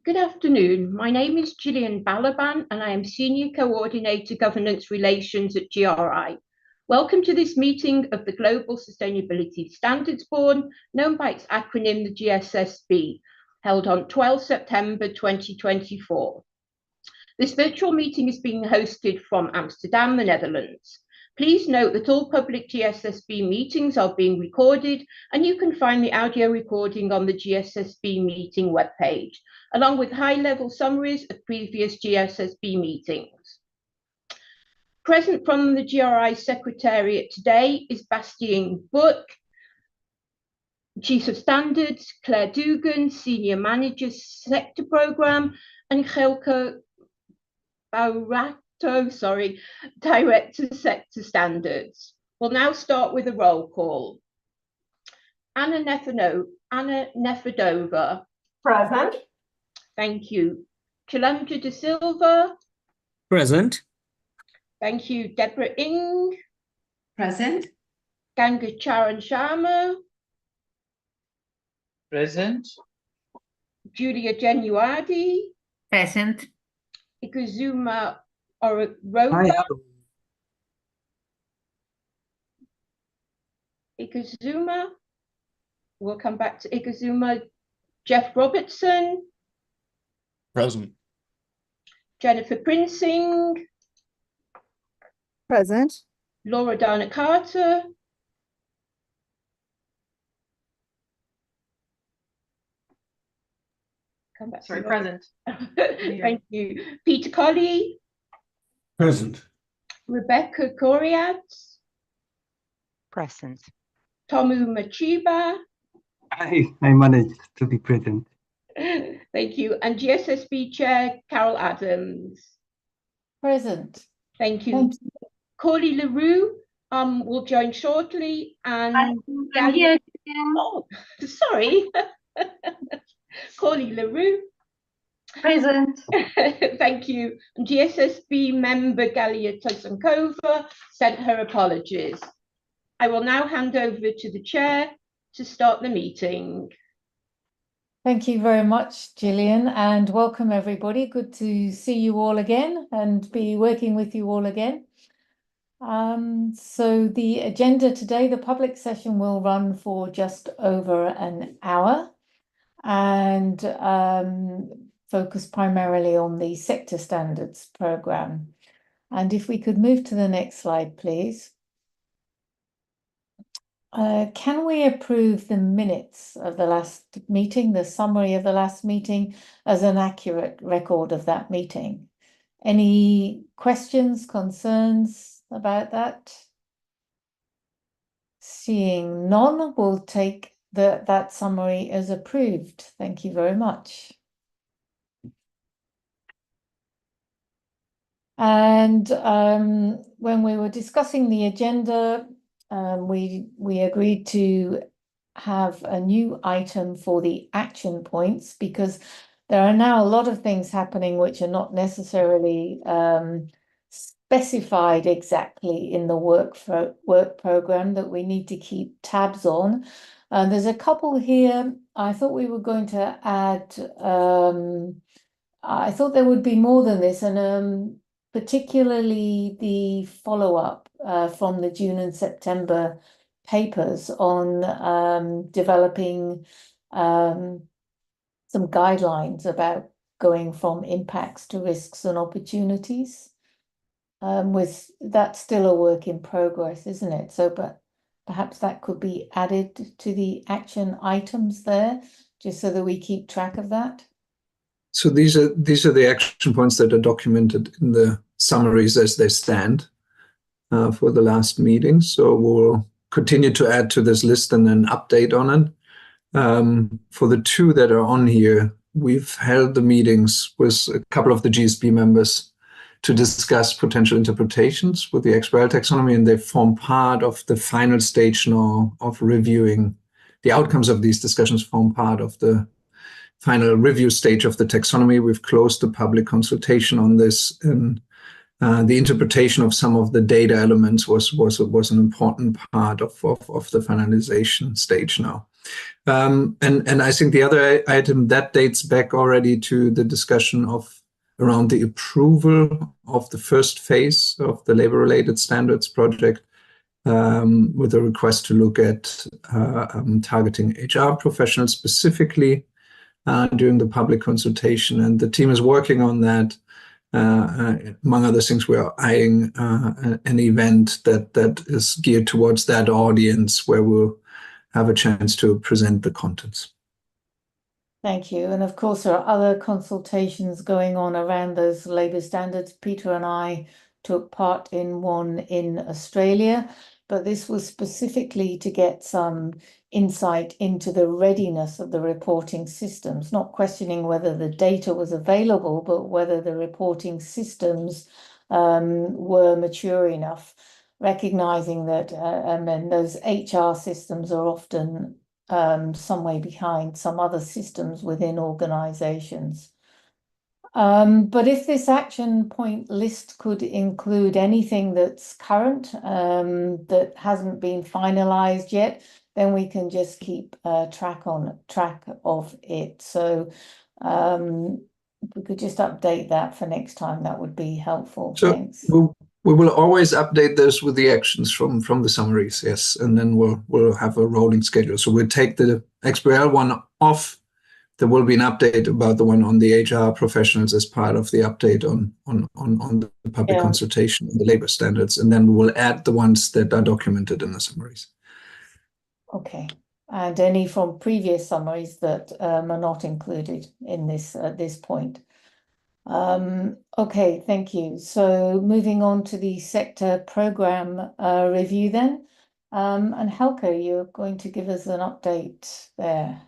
Good afternoon. My name is Gillian Balaban and I am Senior Coordinator Governance Relations at GRI. Welcome to this meeting of the Global Sustainability Standards Board, known by its acronym the GSSB, held on 12 September 2024. This virtual meeting is being hosted from Amsterdam, the Netherlands. Please note that all public GSSB meetings are being recorded and you can find the audio recording on the GSSB meeting webpage, along with high-level summaries of previous GSSB meetings. Present from the GRI Secretariat today is Bastien Book, Chief of Standards, Claire Dugan, Senior Manager Sector Programme, and Gelke Baurato, Director Sector Standards. We'll now start with a roll call. Anna Nefedova. Present. Thank you. Chalundra De Silva. Present. Thank you. Deborah Ing. Present. Ganga Charan Sharma. Present. Julia Genuadi. Present. Ikuzuma Oroba. Ikuzuma. We'll come back to Ikuzuma. Jeff Robertson. Present. Jennifer Prinsing. Present. Laura Dana Carter. Come back. Sorry, present. Thank you. Peter Colley. Present. Rebecca Coriads. Present. Tomu Machiba. I managed to be present. Thank you. And GSSB Chair Carol Adams. Present. Thank you. Thank you. Corley LaRue will join shortly. And I'm here. oh, sorry. Corley LaRue. Present. Thank you. And GSSB member Galia Tosankova sent her apologies. I will now hand over to the chair to start the meeting. Thank you very much, Gillian, and welcome everybody. Good to see you all again and be working with you all again. So the agenda today, the public session will run for just over an hour and focus primarily on the sector standards programme. And if we could move to the next slide, please. Can we approve the minutes of the last meeting, the summary of the last meeting, as an accurate record of that meeting? Any questions, concerns about that? Seeing none, we'll take that summary as approved. Thank you very much. And when we were discussing the agenda, we agreed to have a new item for the action points because there are now a lot of things happening which are not necessarily specified exactly in the work program that we need to keep tabs on. There's a couple here. I thought we were going to add, I thought there would be more than this, and particularly the follow-up from the June and September papers on developing some guidelines about going from impacts to risks and opportunities. With that's still a work in progress, isn't it? So, but perhaps that could be added to the action items there, just so that we keep track of that. So these are the action points that are documented in the summaries as they stand for the last meeting. So we'll continue to add to this list and then update on it. For the two that are on here, we've held the meetings with a couple of the GSB members to discuss potential interpretations with the XBRL taxonomy, and they form part of the final stage now of reviewing. The outcomes of these discussions form part of the final review stage of the taxonomy. We've closed the public consultation on this, and the interpretation of some of the data elements was an important part of the finalization stage now. And I think the other item that dates back already to the discussion of around the approval of the first phase of the labor-related standards project, with a request to look at targeting HR professionals specifically during the public consultation. And the team is working on that. Among other things, we are eyeing an event that is geared towards that audience where we'll have a chance to present the contents. Thank you. And of course, there are other consultations going on around those labour standards. Peter and I took part in one in Australia, but this was specifically to get some insight into the readiness of the reporting systems, not questioning whether the data was available, but whether the reporting systems were mature enough, recognizing that and those HR systems are often some way behind some other systems within organizations. But if this action point list could include anything that's current, that hasn't been finalized yet, then we can just keep track of it. So if we could just update that for next time, that would be helpful. So thanks. we will always update this with the actions from the summaries, yes, and then we'll have a rolling schedule. So we'll take the XBRL one off. There will be an update about the one on the HR professionals as part of the update on the public consultation on the labor standards, and then we will add the ones that are documented in the summaries. Okay, and any from previous summaries that are not included in this at this point. Okay, thank you. So moving on to the sector program review then. And Helga, you're going to give us an update there.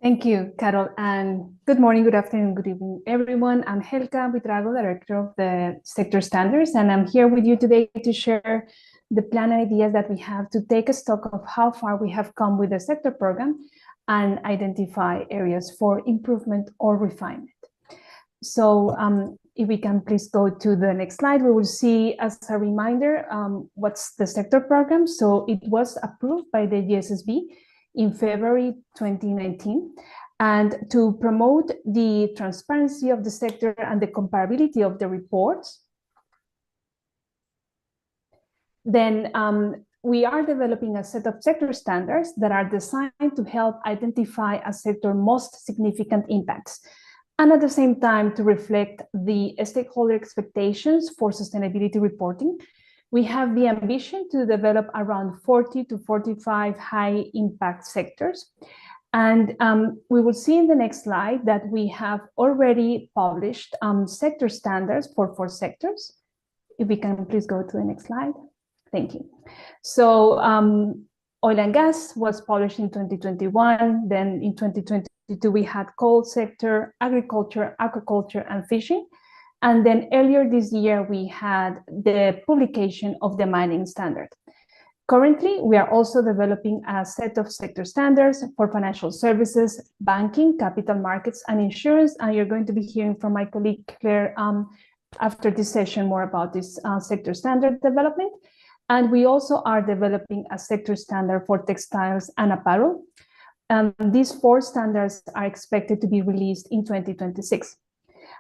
Thank you, Carol, and good morning, good afternoon, good evening, everyone. I'm Helga Buitrago, Director of the Sector Standards, and I'm here with you today to share the plan and ideas that we have to take a stock of how far we have come with the sector program and identify areas for improvement or refinement. So if we can please go to the next slide, we will see as a reminder what's the sector program. So it was approved by the GSSB in February 2019, and to promote the transparency of the sector and the comparability of the reports, then we are developing a set of sector standards that are designed to help identify a sector's most significant impacts, and at the same time to reflect the stakeholder expectations for sustainability reporting. We have the ambition to develop around 40 to 45 high impact sectors. And we will see in the next slide that we have already published sector standards for 4 sectors. If we can please go to the next slide. Thank you. So oil and gas was published in 2021. Then in 2022, we had coal sector, agriculture, aquaculture, and fishing. And then earlier this year, we had the publication of the mining standard. Currently, we are also developing a set of sector standards for financial services, banking, capital markets, and insurance. And you're going to be hearing from my colleague Claire after this session more about this sector standard development. And we also are developing a sector standard for textiles and apparel. These 4 standards are expected to be released in 2026.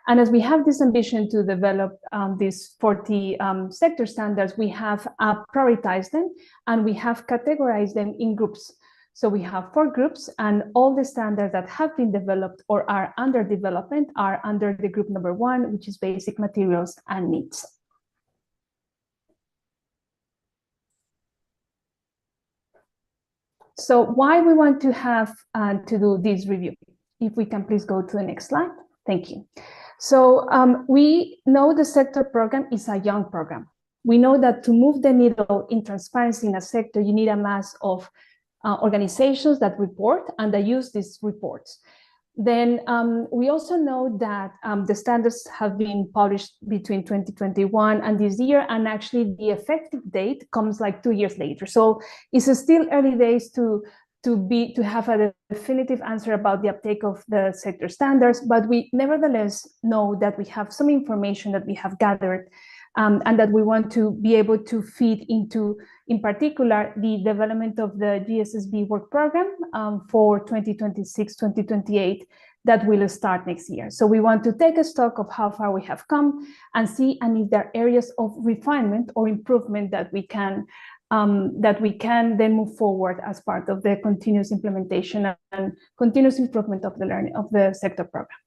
And as we have this ambition to develop these 40 sector standards, we have prioritized them and we have categorized them in groups. So we have 4 groups, and all the standards that have been developed or are under development are under the group number 1, which is basic materials and needs. So why we want to have to do this review? If we can please go to the next slide. Thank you. So we know the sector program is a young program. We know that to move the needle in transparency in a sector, you need a mass of organizations that report and that use these reports. Then we also know that the standards have been published between 2021 and this year, and actually the effective date comes like 2 years later. So it's still early days to have a definitive answer about the uptake of the sector standards, but we nevertheless know that we have some information that we have gathered and that we want to be able to feed into, in particular, the development of the GSSB work program for 2026-2028 that will start next year. So we want to take a stock of how far we have come and see and if there are areas of refinement or improvement that we can then move forward as part of the continuous implementation and continuous improvement of the learning of the sector program.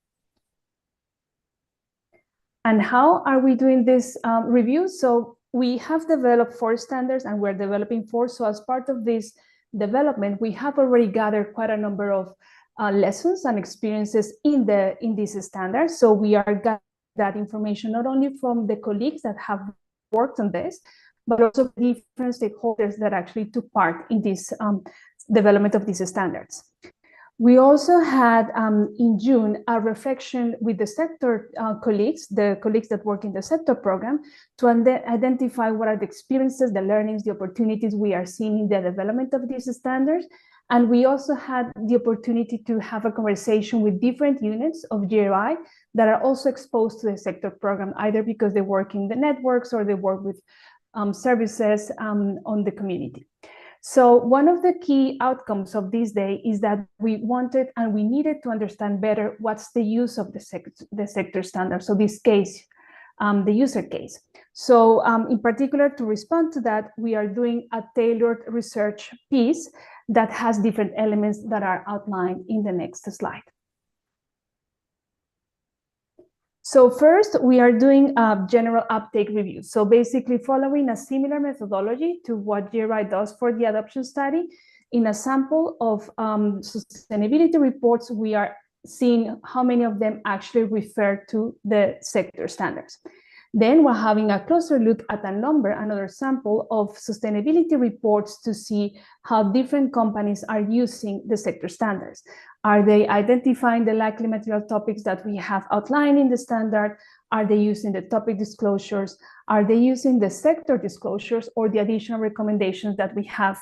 And how are we doing this review? So we have developed 4 standards and we're developing 4. So as part of this development, we have already gathered quite a number of lessons and experiences in these standards. So we are gathering that information not only from the colleagues that have worked on this, but also different stakeholders that actually took part in this development of these standards. We also had in June a reflection with the sector colleagues, the colleagues that work in the sector program, to identify what are the experiences, the learnings, the opportunities we are seeing in the development of these standards. And we also had the opportunity to have a conversation with different units of GRI that are also exposed to the sector program, either because they work in the networks or they work with services on the community. So one of the key outcomes of this day is that we wanted and we needed to understand better what's the use of the sector standard. So this case, the user case. So in particular, to respond to that, we are doing a tailored research piece that has different elements that are outlined in the next slide. So first, we are doing a general uptake review. So basically following a similar methodology to what GRI does for the adoption study. In a sample of sustainability reports, we are seeing how many of them actually refer to the sector standards. Then we're having a closer look at another sample of sustainability reports to see how different companies are using the sector standards. Are they identifying the likely material topics that we have outlined in the standard? Are they using the topic disclosures? Are they using the sector disclosures or the additional recommendations that we have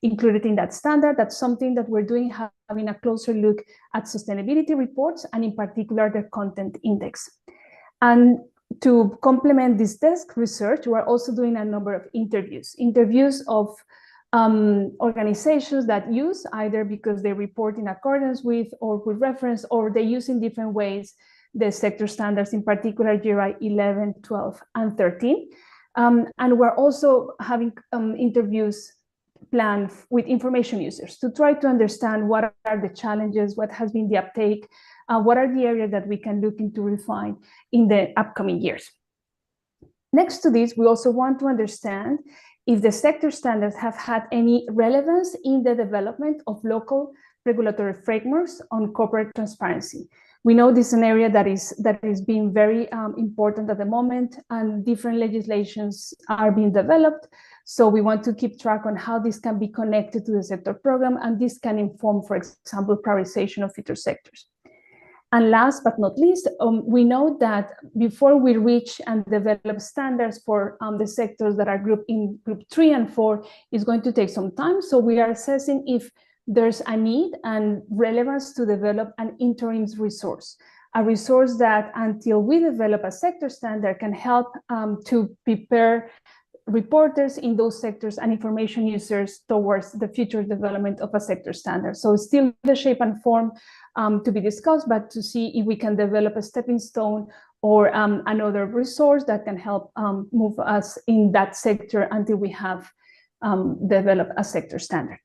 included in that standard? That's something that we're doing, having a closer look at sustainability reports and in particular their content index. And to complement this desk research, we're also doing a number of interviews of organizations that use either because they report in accordance with or with reference, or they use in different ways the sector standards, in particular GRI 11, 12, and 13. And we're also having interviews planned with information users to try to understand what are the challenges, what has been the uptake, what are the areas that we can look into refine in the upcoming years. Next to this, we also want to understand if the sector standards have had any relevance in the development of local regulatory frameworks on corporate transparency. We know this is an area that is being very important at the moment, and different legislations are being developed. So we want to keep track on how this can be connected to the sector program, and this can inform, for example, prioritization of future sectors. And last but not least, we know that before we reach and develop standards for the sectors that are grouped in group 3 and 4, is going to take some time. So we are assessing if there's a need and relevance to develop an interim resource, a resource that until we develop a sector standard can help to prepare reporters in those sectors and information users towards the future development of a sector standard. So still the shape and form to be discussed, but to see if we can develop a stepping stone or another resource that can help move us in that sector until we have developed a sector standard.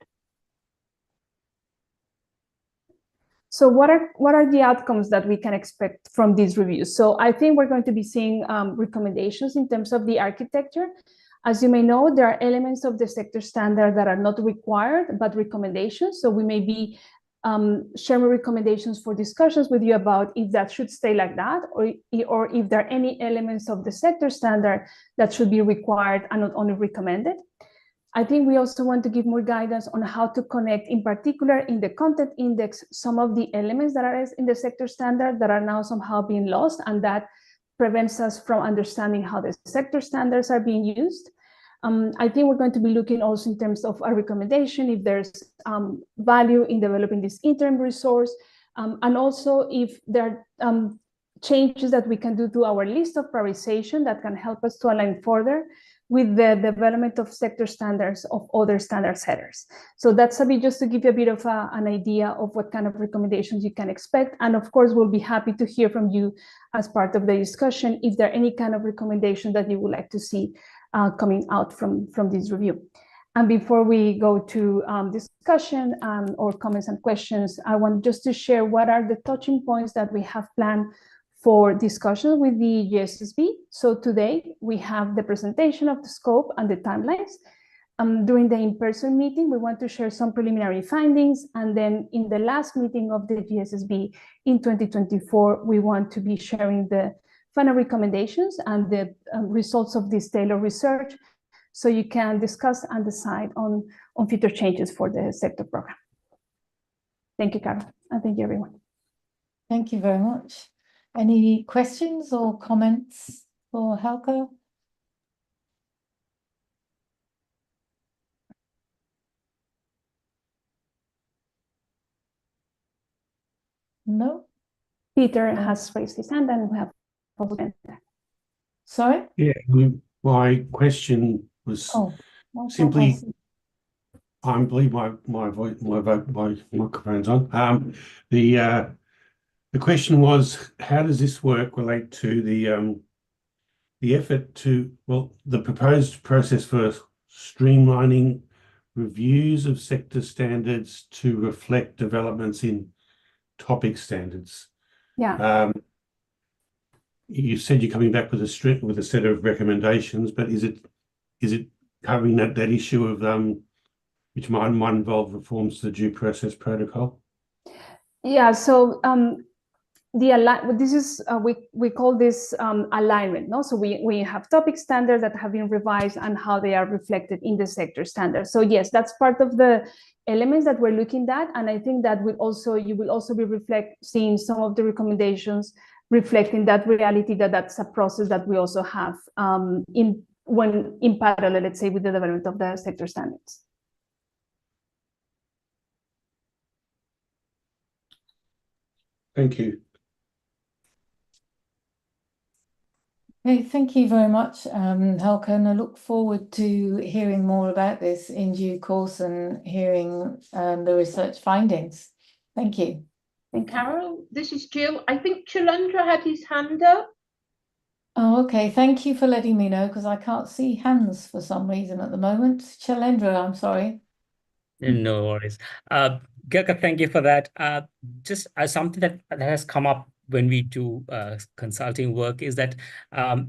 So what are the outcomes that we can expect from these reviews? So I think we're going to be seeing recommendations in terms of the architecture. As you may know, there are elements of the sector standard that are not required, but recommendations. So we may be sharing recommendations for discussions with you about if that should stay like that, or if there are any elements of the sector standard that should be required and not only recommended. I think we also want to give more guidance on how to connect, in particular in the content index, some of the elements that are in the sector standard that are now somehow being lost, and that prevents us from understanding how the sector standards are being used. I think we're going to be looking also in terms of a recommendation, if there's value in developing this interim resource, and also if there are changes that we can do to our list of prioritization that can help us to align further with the development of sector standards of other standard setters. So that's a bit just to give you a bit of an idea of what kind of recommendations you can expect. And of course, we'll be happy to hear from you as part of the discussion if there are any kind of recommendation that you would like to see coming out from this review. And before we go to discussion or comments and questions, I want just to share what are the touching points that we have planned for discussion with the GSSB. So today we have the presentation of the scope and the timelines. During the in-person meeting, we want to share some preliminary findings. And then in the last meeting of the GSSB in 2024, we want to be sharing the final recommendations and the results of this tailored research, so you can discuss and decide on future changes for the sector program. Thank you, Carol, and thank you, everyone. Thank you very much. Any questions or comments for Helga? No? Peter has raised his hand and we have Sorry? Yeah, my question was simply, I believe my microphone's on. The question was, how does this work relate to the effort to, the proposed process for streamlining reviews of sector standards to reflect developments in topic standards? Yeah. You said you're coming back with a set of recommendations, but is it covering that issue of which might involve reforms to the due process protocol? Yeah. So this is we call this alignment. No, so we have topic standards that have been revised and how they are reflected in the sector standards. So yes, that's part of the elements that we're looking at, and I think that you will also be seeing some of the recommendations reflecting that reality, that's a process that we also have in parallel, let's say, with the development of the sector standards. Thank you. Okay, thank you very much, Helga, and I look forward to hearing more about this in due course and hearing the research findings. Thank you. And Carol, this is Jill. I think Chalendra had his hand up. Oh, okay. Thank you for letting me know, because I can't see hands for some reason at the moment. Chalendra, I'm sorry. No worries. Gilka, thank you for that. Just something that has come up when we do consulting work is that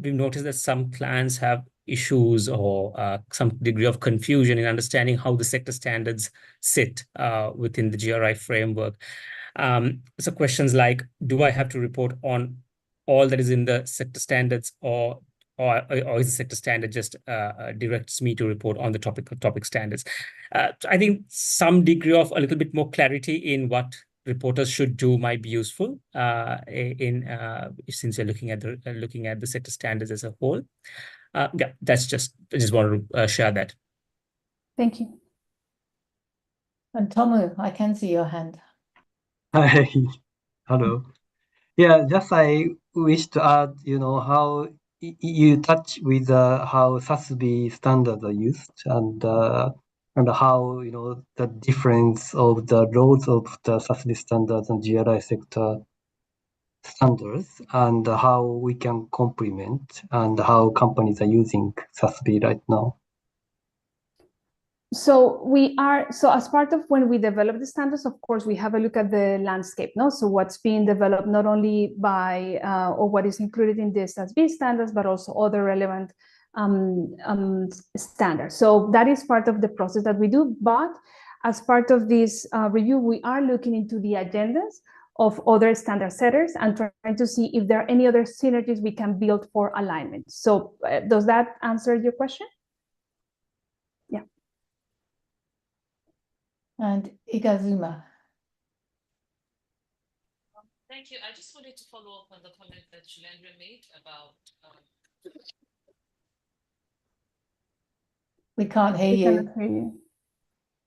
we've noticed that some clients have issues or some degree of confusion in understanding how the sector standards sit within the GRI framework. So questions like, do I have to report on all that is in the sector standards, or is the sector standard just directs me to report on the topic standards? I think some degree of a little bit more clarity in what reporters should do might be useful since you're looking at the sector standards as a whole. Yeah, I just want to share that. Thank you. And Tomu, I can see your hand. Hi, hello. Yeah, just I wish to add, how you touch with how SASB standards are used and how, the difference of the roles of the SASB standards and GRI sector standards and how we can complement and how companies are using SASB right now. So as part of when we develop the standards, of course, we have a look at the landscape, no? So what's being developed not only by or what is included in the SASB standards, but also other relevant standards. So that is part of the process that we do. But as part of this review, we are looking into the agendas of other standard setters and trying to see if there are any other synergies we can build for alignment. So does that answer your question? And Igazuma. Thank you. I just wanted to follow up on the comment that Chalendra made about. We can't hear you.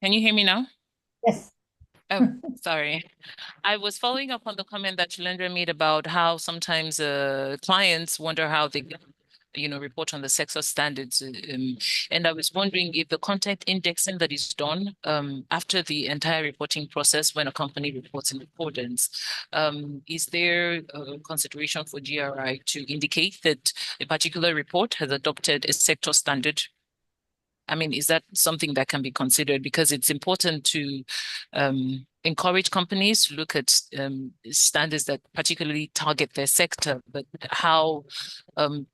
Can you hear me now? Yes. Oh, sorry. I was following up on the comment that Chilendra made about how sometimes clients wonder how they report on the sector standards. And I was wondering if the content indexing that is done after the entire reporting process when a company reports in accordance, is there a consideration for GRI to indicate that a particular report has adopted a sector standard? I mean, is that something that can be considered? Because it's important to encourage companies to look at standards that particularly target their sector. But how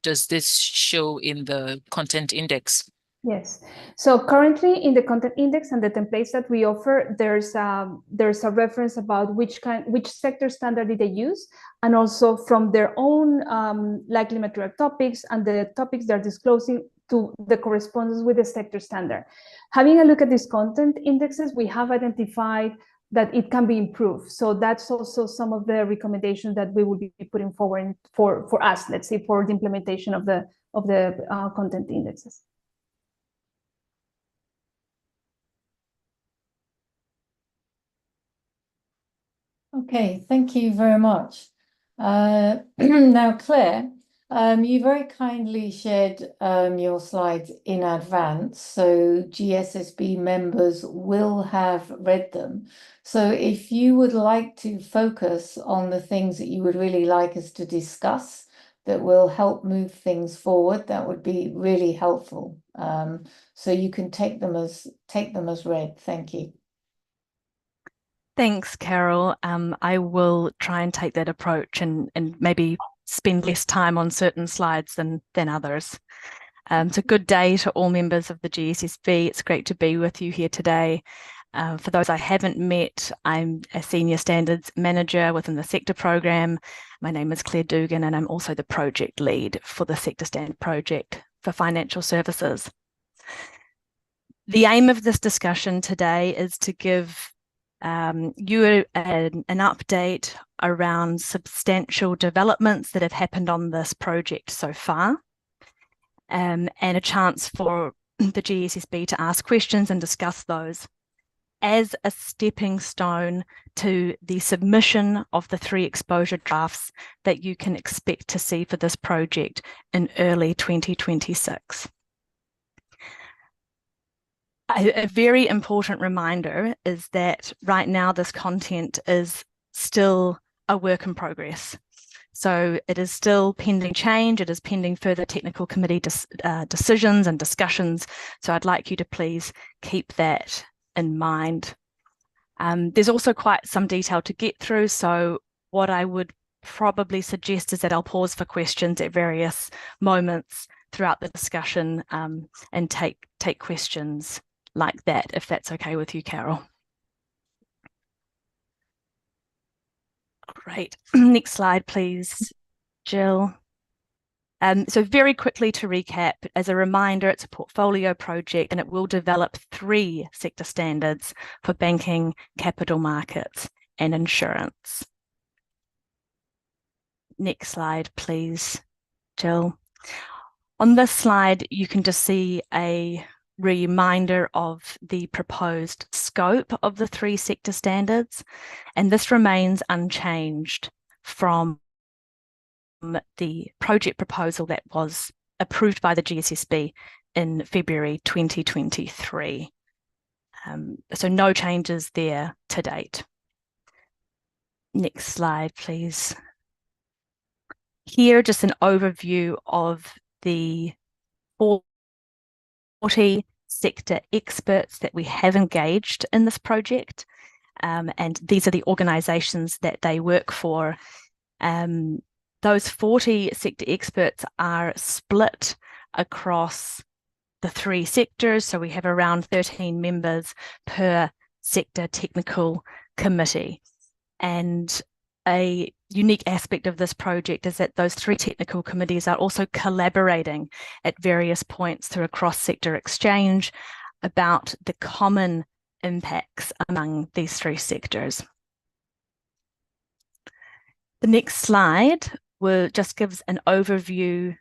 does this show in the content index? Yes. So currently in the content index and the templates that we offer, there's a reference about which sector standard did they use, and also from their own likely material topics and the topics they're disclosing to the correspondence with the sector standard. Having a look at these content indexes, we have identified that it can be improved. So that's also some of the recommendations that we will be putting forward for us, let's say, for the implementation of the content indexes. Okay, thank you very much. Now, Claire, you very kindly shared your slides in advance, so GSSB members will have read them. So if you would like to focus on the things that you would really like us to discuss that will help move things forward, that would be really helpful. So you can take them as read. Thank you. Thanks, Carol. I will try and take that approach and maybe spend less time on certain slides than others. It's a good day to all members of the GSSB. It's great to be with you here today. For those I haven't met, I'm a Senior Standards Manager within the Sector Program. My name is Claire Dugan, and I'm also the Project Lead for the Sector Standard Project for Financial Services. The aim of this discussion today is to give you an update around substantial developments that have happened on this project so far, and a chance for the GSSB to ask questions and discuss those as a stepping stone to the submission of the 3 exposure drafts that you can expect to see for this project in early 2026. A very important reminder is that right now this content is still a work in progress. So it is still pending change, it is pending further technical committee decisions and discussions. So I'd like you to please keep that in mind. There's also quite some detail to get through. So what I would probably suggest is that I'll pause for questions at various moments throughout the discussion and take questions like that, if that's okay with you, Carol. Great. Next slide, please, Jill. So very quickly to recap, as a reminder, it's a portfolio project and it will develop 3 sector standards for banking, capital markets, and insurance. Next slide, please, Jill. On this slide, you can just see a reminder of the proposed scope of the 3 sector standards, and this remains unchanged from the project proposal that was approved by the GSSB in February 2023. So no changes there to date. Next slide, please. Here, just an overview of the 40 sector experts that we have engaged in this project, and these are the organisations that they work for. Those 40 sector experts are split across the 3 sectors, so we have around 13 members per sector technical committee. And a unique aspect of this project is that those 3 technical committees are also collaborating at various points through a cross-sector exchange about the common impacts among these 3 sectors. The next slide just gives an overview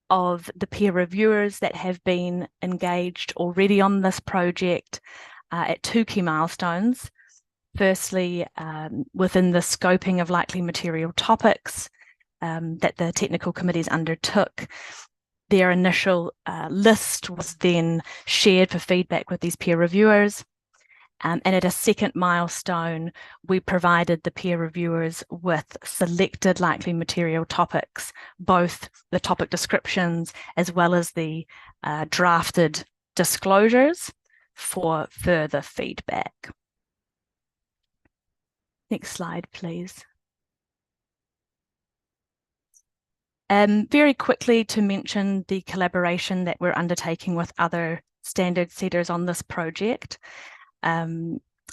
of the peer reviewers that have been engaged already on this project at 2 key milestones. Firstly, within the scoping of likely material topics that the technical committees undertook, their initial list was then shared for feedback with these peer reviewers. And at a second milestone, we provided the peer reviewers with selected likely material topics, both the topic descriptions as well as the drafted disclosures for further feedback. Next slide, please. Very quickly to mention the collaboration that we're undertaking with other standard setters on this project.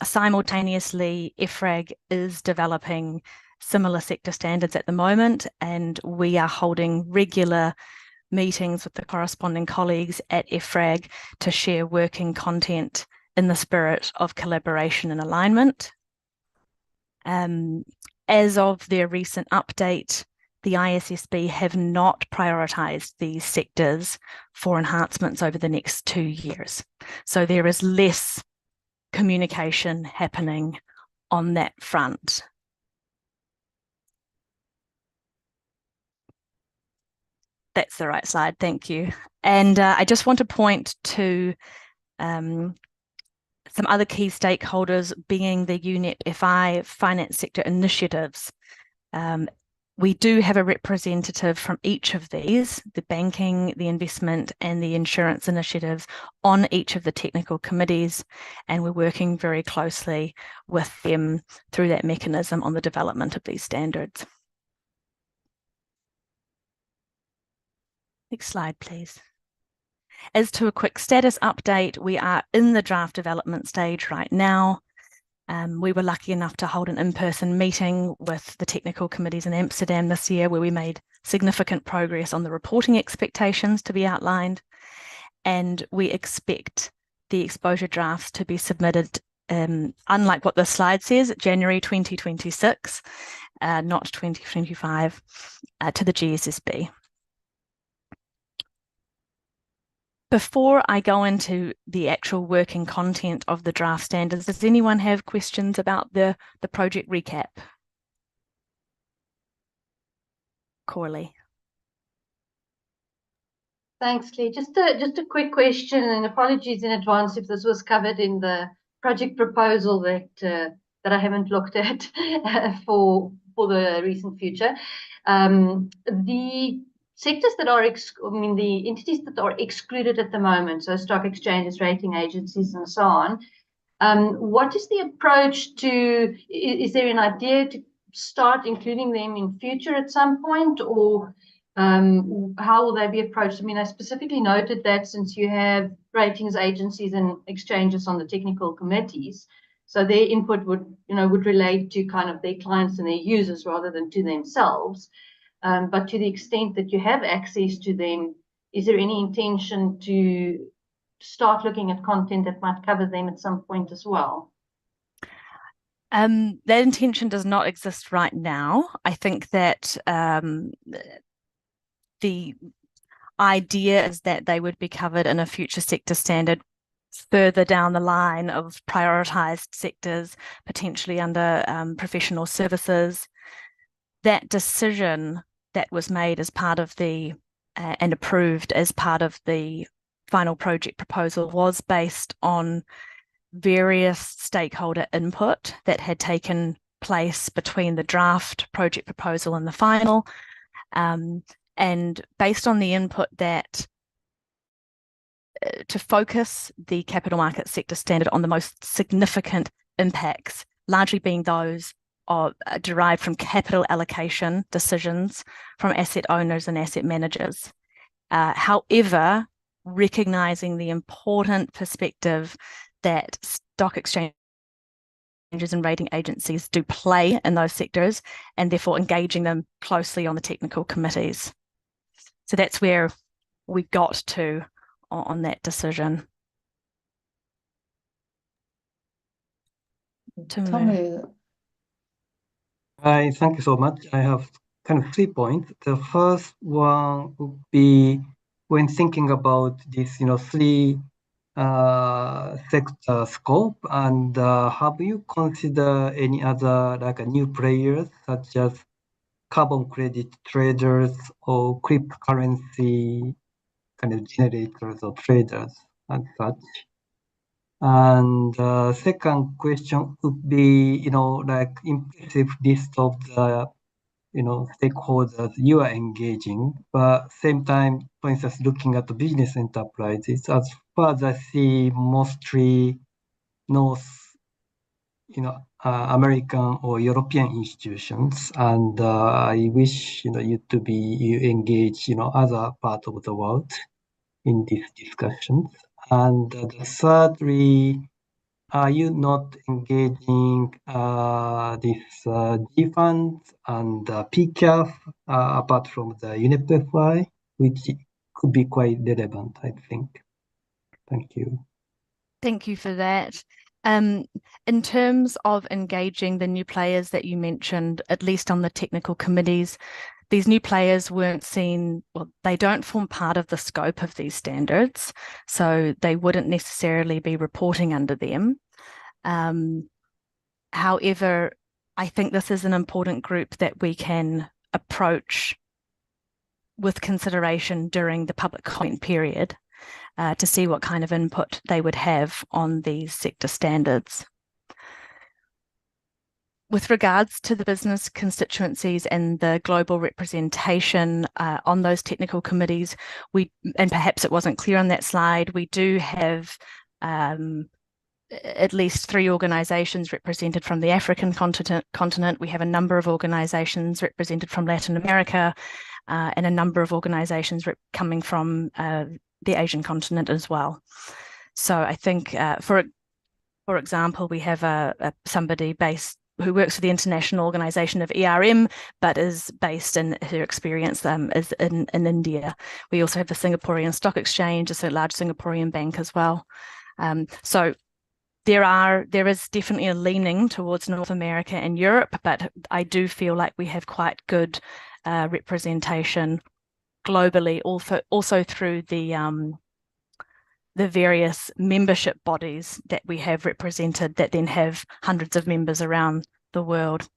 Simultaneously, EFRAG is developing similar sector standards at the moment, and we are holding regular meetings with the corresponding colleagues at EFRAG to share working content in the spirit of collaboration and alignment. As of their recent update, the ISSB have not prioritised these sectors for enhancements over the next 2 years. So there is less communication happening on that front. That's the right slide, thank you. And I just want to point to some other key stakeholders being the UNEP FI finance sector initiatives. We do have a representative from each of these, the banking, the investment and the insurance initiatives on each of the technical committees, and we're working very closely with them through that mechanism on the development of these standards. Next slide, please. As to a quick status update, we are in the draft development stage right now. We were lucky enough to hold an in-person meeting with the technical committees in Amsterdam this year, where we made significant progress on the reporting expectations to be outlined. And we expect the exposure drafts to be submitted, unlike what the slide says, January 2026, not 2025, to the GSSB. Before I go into the actual working content of the draft standards, does anyone have questions about the project recap? Corley. Thanks, Claire. Just a quick question, and apologies in advance if this was covered in the project proposal that I haven't looked at for the recent future. The sectors that are, the entities that are excluded at the moment, so stock exchanges, rating agencies, and so on. What is the approach to? Is there an idea to start including them in future at some point, or how will they be approached? I mean, I specifically noted that since you have ratings agencies and exchanges on the technical committees, so their input would relate to kind of their clients and their users rather than to themselves. But to the extent that you have access to them, is there any intention to start looking at content that might cover them at some point as well? That intention does not exist right now. I think that the idea is that they would be covered in a future sector standard further down the line of prioritised sectors, potentially under professional services. That decision that was made as part of the and approved as part of the final project proposal was based on various stakeholder input that had taken place between the draft project proposal and the final, and based on the input that to focus the capital market sector standard on the most significant impacts, largely being those derived from capital allocation decisions from asset owners and asset managers. However, recognising the important perspective that stock exchanges and rating agencies do play in those sectors, and therefore engaging them closely on the technical committees. So that's where we got to on that decision. Tomu. Hi, thank you so much. I have kind of 3 points. The first one would be when thinking about this, 3 sector scope? And have you considered any other like new players such as carbon credit traders or cryptocurrency kind of generators or traders and such? And second question would be, like impressive list of the, stakeholders you are engaging, but same time, for instance, looking at the business enterprises, as far as I see, mostly North, American or European institutions, and I wish, you engage, other part of the world in these discussions. And thirdly, are you not engaging this G funds and PCAF apart from the UNEP-FI, which could be quite relevant, I think. Thank you. Thank you for that. In terms of engaging the new players that you mentioned, at least on the technical committees, these new players weren't seen, well, they don't form part of the scope of these standards, so they wouldn't necessarily be reporting under them. However, I think this is an important group that we can approach with consideration during the public comment period to see what kind of input they would have on these sector standards. With regards to the business constituencies and the global representation on those technical committees, and perhaps it wasn't clear on that slide, we do have at least 3 organisations represented from the African continent. We have a number of organisations represented from Latin America and a number of organisations coming from the Asian continent as well. So I think, for example, we have somebody based who works for the International Organization of ERM, but is based in her experience is in India. We also have the Singaporean Stock Exchange, it's a large Singaporean bank as well. So there is definitely a leaning towards North America and Europe, but I do feel like we have quite good representation globally, also through the various membership bodies that we have represented that then have hundreds of members around the world.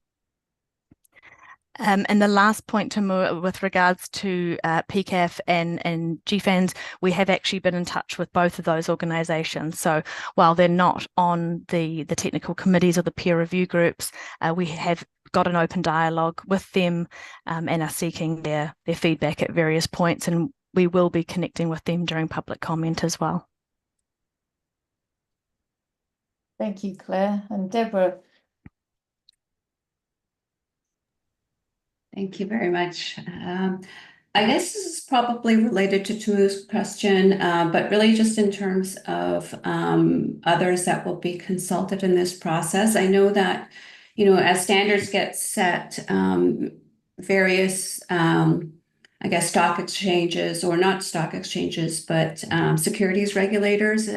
And the last point, Timur, with regards to PCAF and GFANS, we have actually been in touch with both of those organisations. So while they're not on the technical committees or the peer review groups, we have got an open dialogue with them and are seeking their feedback at various points, and we will be connecting with them during public comment as well. Thank you, Claire. And Deborah. Thank you very much. I guess this is probably related to Tu's question, but really just in terms of others that will be consulted in this process. I know that, as standards get set, various, I guess, stock exchanges, or not stock exchanges, but securities regulators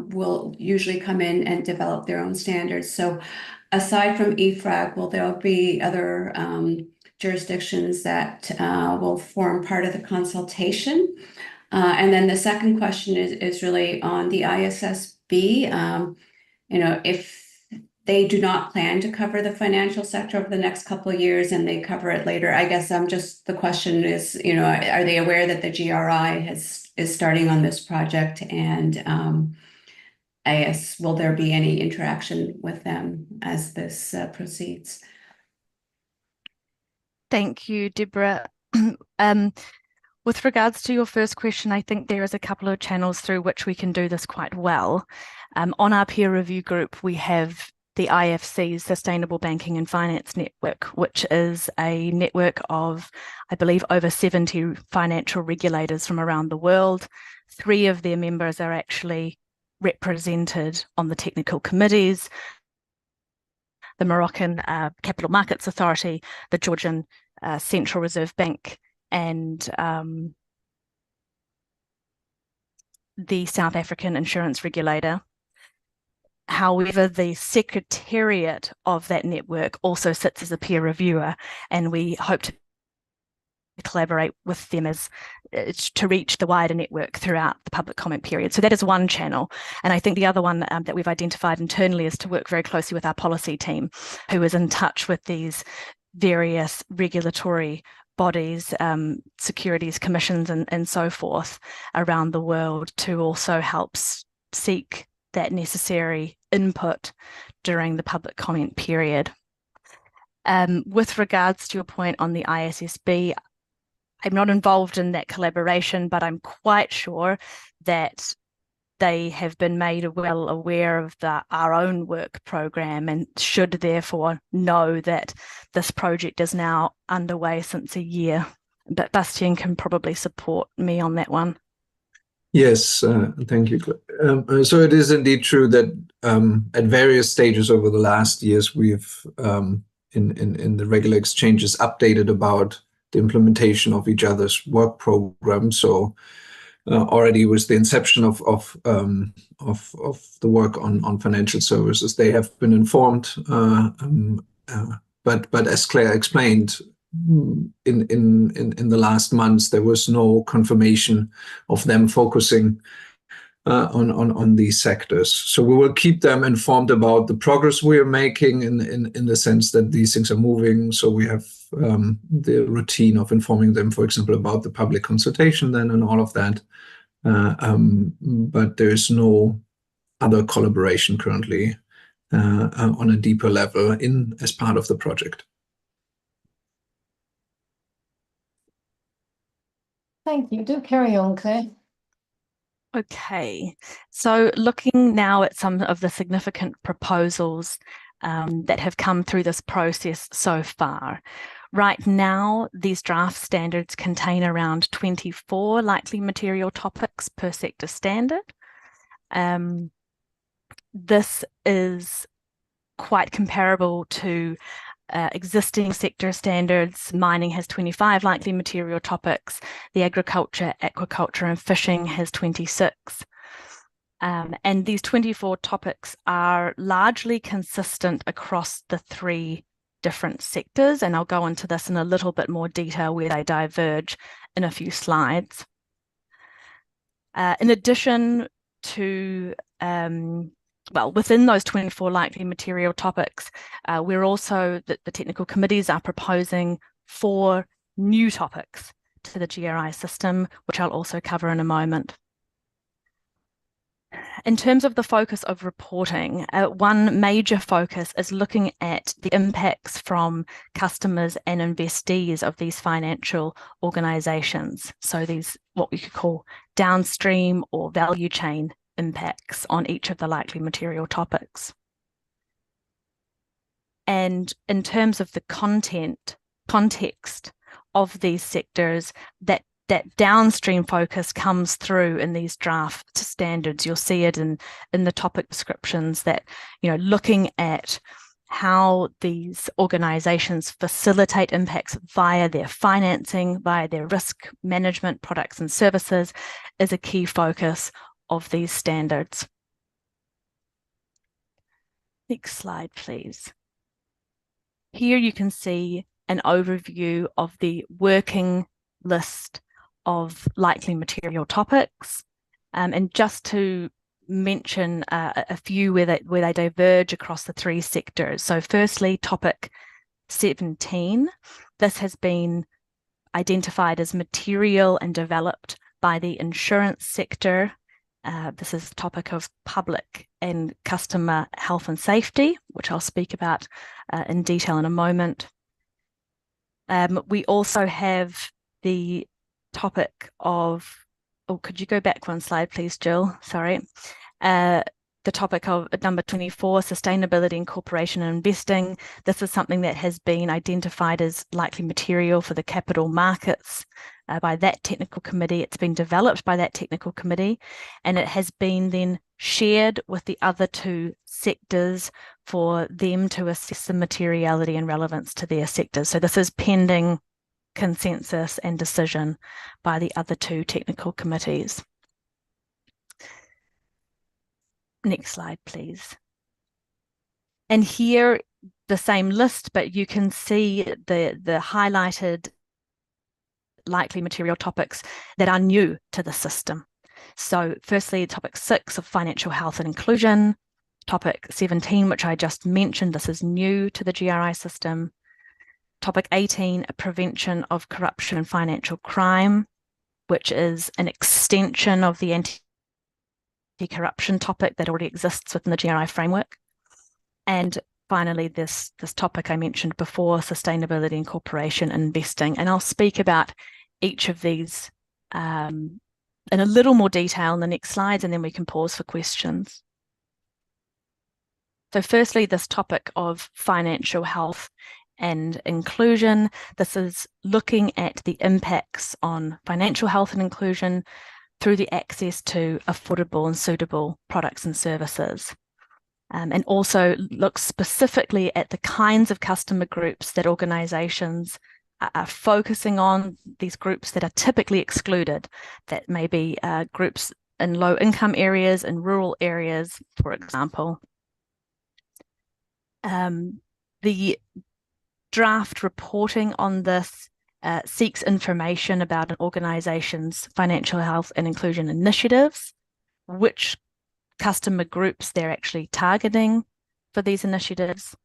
will usually come in and develop their own standards. So aside from EFRAG, will there be other jurisdictions that will form part of the consultation? And then the second question is really on the ISSB. If they do not plan to cover the financial sector over the next couple of years and they cover it later, I guess the question is, are they aware that the GRI is starting on this project? And I guess, will there be any interaction with them as this proceeds? Thank you, Deborah. With regards to your first question, I think there is a couple of channels through which we can do this quite well. On our peer review group, we have the IFC's Sustainable Banking and Finance Network, which is a network of, I believe, over 70 financial regulators from around the world. 3 of their members are actually represented on the technical committees: the Moroccan Capital Markets Authority, the Georgian Central Reserve Bank, and the South African Insurance Regulator. However, the secretariat of that network also sits as a peer reviewer, and we hope to collaborate with them as to reach the wider network throughout the public comment period. So that is one channel. And I think the other one that we've identified internally is to work very closely with our policy team, who is in touch with these various regulatory bodies, securities commissions and so forth around the world, to also help seek that necessary input during the public comment period. With regards to your point on the ISSB, I'm not involved in that collaboration, but I'm quite sure that they have been made well aware of our own work program and should therefore know that this project is now underway since a year. But Bastien can probably support me on that one. Yes, thank you. So it is indeed true that at various stages over the last years, we've in the regular exchanges updated about the implementation of each other's work program. So already with the inception of the work on financial services, they have been informed. But as Claire explained, in the last months, there was no confirmation of them focusing on these sectors. So we will keep them informed about the progress we are making in the sense that these things are moving. So we have the routine of informing them, for example, about the public consultation then and all of that. But there's no other collaboration currently on a deeper level as part of the project. Thank you. Do carry on, Claire. Okay, so looking now at some of the significant proposals that have come through this process so far. Right now, these draft standards contain around 24 likely material topics per sector standard. This is quite comparable to existing sector standards. Mining has 25 likely material topics. The agriculture, aquaculture, and fishing has 26. And these 24 topics are largely consistent across the 3 different sectors. And I'll go into this in a little bit more detail where they diverge in a few slides. In addition to within those 24 likely material topics, we're also, the technical committees are proposing 4 new topics to the GRI system, which I'll also cover in a moment. In terms of the focus of reporting, one major focus is looking at the impacts from customers and investees of these financial organizations. So these, what we could call downstream or value chain impacts on each of the likely material topics. And in terms of the context of these sectors, that downstream focus comes through in these draft standards. You'll see it in the topic descriptions that, looking at how these organizations facilitate impacts via their financing, via their risk management products and services is a key focus of these standards. Next slide, please. Here you can see an overview of the working list of likely material topics. And just to mention a few where they diverge across the 3 sectors. So firstly, topic 17. This has been identified as material and developed by the insurance sector. This is the topic of public and customer health and safety, which I'll speak about in detail in a moment. We also have the topic of, could you go back one slide, please, Jill? Sorry. The topic of number 24, sustainability, incorporation and investing. This is something that has been identified as likely material for the capital markets by that technical committee. It's been developed by that technical committee, and it has been then shared with the other 2 sectors for them to assess the materiality and relevance to their sectors. So this is pending consensus and decision by the other 2 technical committees. Next slide, please. And here, the same list, but you can see the highlighted likely material topics that are new to the system. So firstly, topic 6 of financial health and inclusion, topic 17, which I just mentioned, this is new to the GRI system. Topic 18, prevention of corruption and financial crime, which is an extension of the anti-corruption topic that already exists within the GRI framework. And finally, this topic I mentioned before, sustainability, incorporation, investing. And I'll speak about each of these in a little more detail in the next slides, and then we can pause for questions. So firstly, this topic of financial health and inclusion. This is looking at the impacts on financial health and inclusion through the access to affordable and suitable products and services. And also looks specifically at the kinds of customer groups that organizations are focusing on, these groups that are typically excluded, that may be groups in low income areas and rural areas, for example. The draft reporting on this seeks information about an organization's financial health and inclusion initiatives, which customer groups they're actually targeting for these initiatives.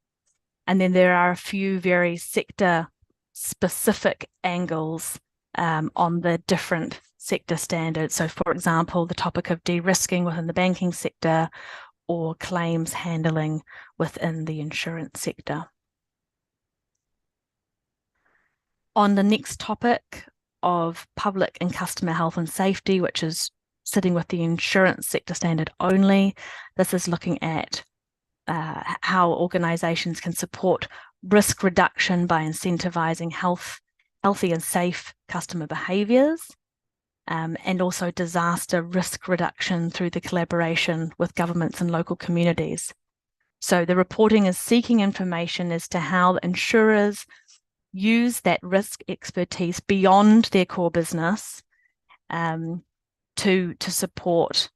And then there are a few very sector specific angles on the different sector standards. So for example, the topic of de-risking within the banking sector or claims handling within the insurance sector. On the next topic of public and customer health and safety, which is sitting with the insurance sector standard only, this is looking at how organizations can support risk reduction by incentivizing healthy and safe customer behaviors, and also disaster risk reduction through the collaboration with governments and local communities. So the reporting is seeking information as to how insurers use that risk expertise beyond their core business to support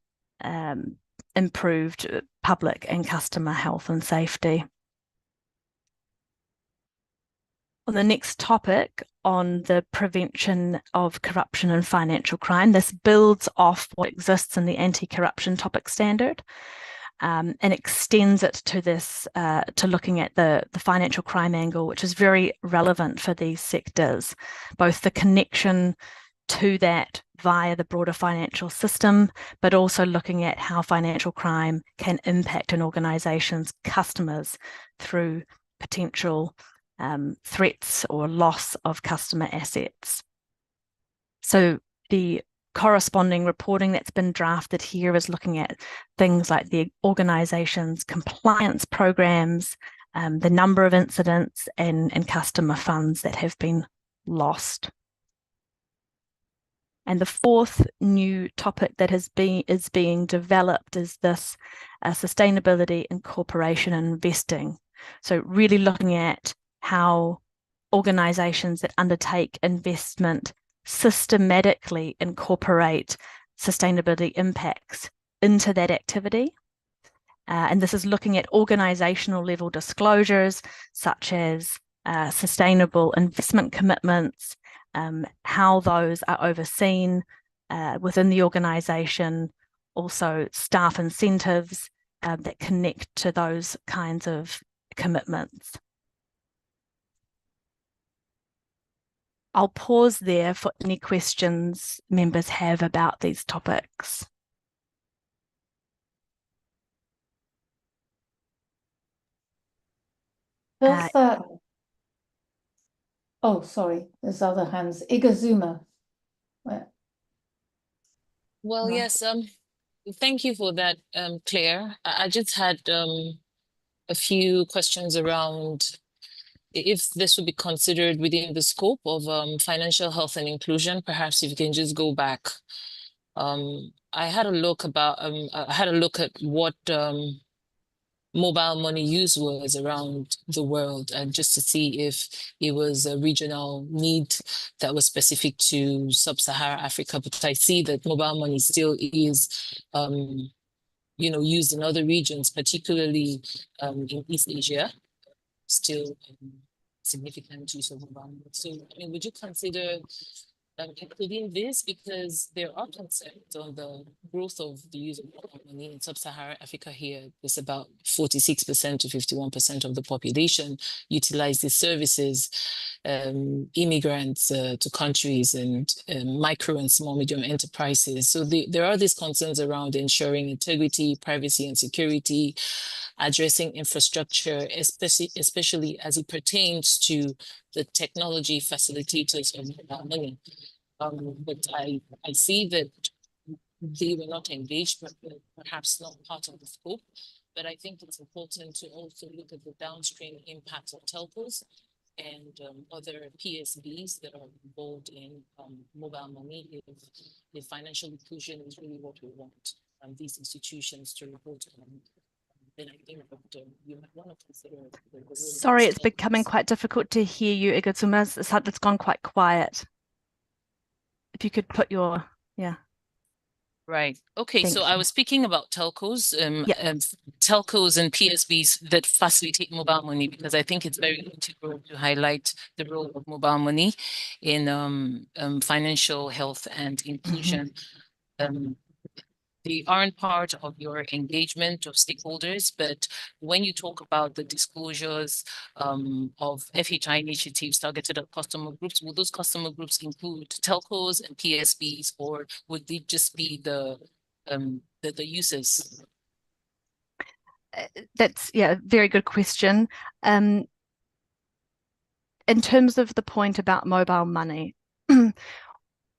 improved public and customer health and safety. On the next topic, on the prevention of corruption and financial crime, this builds off what exists in the anti-corruption topic standard. And extends it to this, to looking at the financial crime angle, which is very relevant for these sectors, both the connection to that via the broader financial system, but also looking at how financial crime can impact an organization's customers through potential threats or loss of customer assets. So the corresponding reporting that's been drafted here is looking at things like the organization's compliance programs, the number of incidents and customer funds that have been lost. And the fourth new topic that is being developed is this sustainability, incorporation and investing. So really looking at how organizations that undertake investment systematically incorporate sustainability impacts into that activity. And this is looking at organizational level disclosures, such as sustainable investment commitments, how those are overseen within the organization, also staff incentives that connect to those kinds of commitments. I'll pause there for any questions members have about these topics. Does that... Oh, sorry, there's other hands. Igazuma. Well, yes, thank you for that, Claire. I just had a few questions around if this would be considered within the scope of financial health and inclusion. Perhaps if you can just go back. I had a look at what mobile money use was around the world, and just to see if it was a regional need that was specific to sub-Saharan Africa. But I see that mobile money still is used in other regions, particularly in East Asia, still significant use of mobile money. So, I mean, would you consider including this because there are concerns on the growth of the use of mobile money in sub-Saharan Africa here. There's about 46% to 51% of the population utilize these services, immigrants to countries and micro and small medium enterprises. So there are these concerns around ensuring integrity, privacy and security, addressing infrastructure, especially as it pertains to the technology facilitators of mobile money. But I see that they were not engaged, but perhaps not part of the scope. But I think it's important to also look at the downstream impact of telcos and other PSBs that are involved in mobile money if financial inclusion is really what we want these institutions to report on. Then I think that you might want to consider the Sorry, it's becoming quite difficult to hear you, Igatsuma. It's gone quite quiet. If you could put your, yeah. Right. Okay. Thank So I you. was speaking about telcos, Yeah. telcos and PSBs that facilitate mobile money because I think it's very integral to highlight the role of mobile money in financial health and inclusion. They aren't part of your engagement of stakeholders, but when you talk about the disclosures of FHI initiatives targeted at customer groups, will those customer groups include telcos and PSBs, or would they just be the users? That's, yeah, very good question. In terms of the point about mobile money,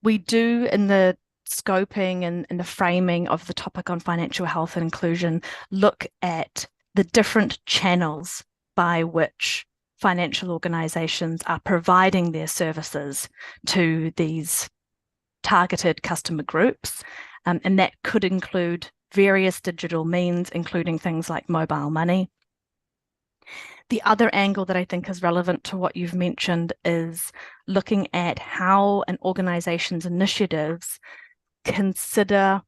we do in the scoping and the framing of the topic on financial health and inclusion look at the different channels by which financial organizations are providing their services to these targeted customer groups. And that could include various digital means, including things like mobile money. The other angle that I think is relevant to what you've mentioned is looking at how an organization's initiatives consider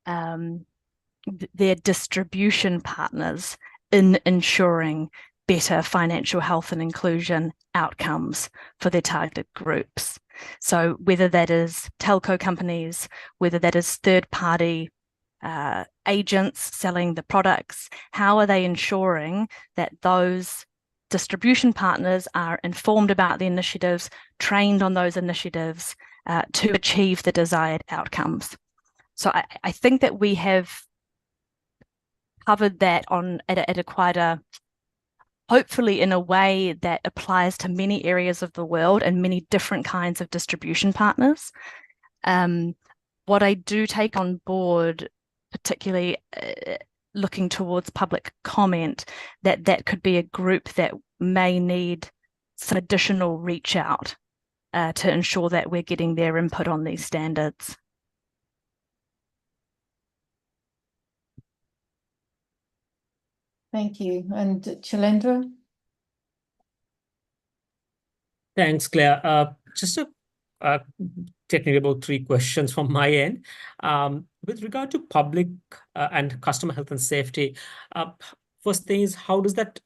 their distribution partners in ensuring better financial health and inclusion outcomes for their targeted groups. So whether that is telco companies, whether that is third-party agents selling the products, how are they ensuring that those distribution partners are informed about the initiatives, trained on those initiatives to achieve the desired outcomes? So I think that we have covered that on at a quite a, hopefully in a way that applies to many areas of the world and many different kinds of distribution partners. What I do take on board, particularly looking towards public comment, that could be a group that may need some additional reach out to ensure that we're getting their input on these standards. Thank you. And Chalendra? Thanks, Claire. Just a technically about 3 questions from my end. With regard to public and customer health and safety, first thing is, how does that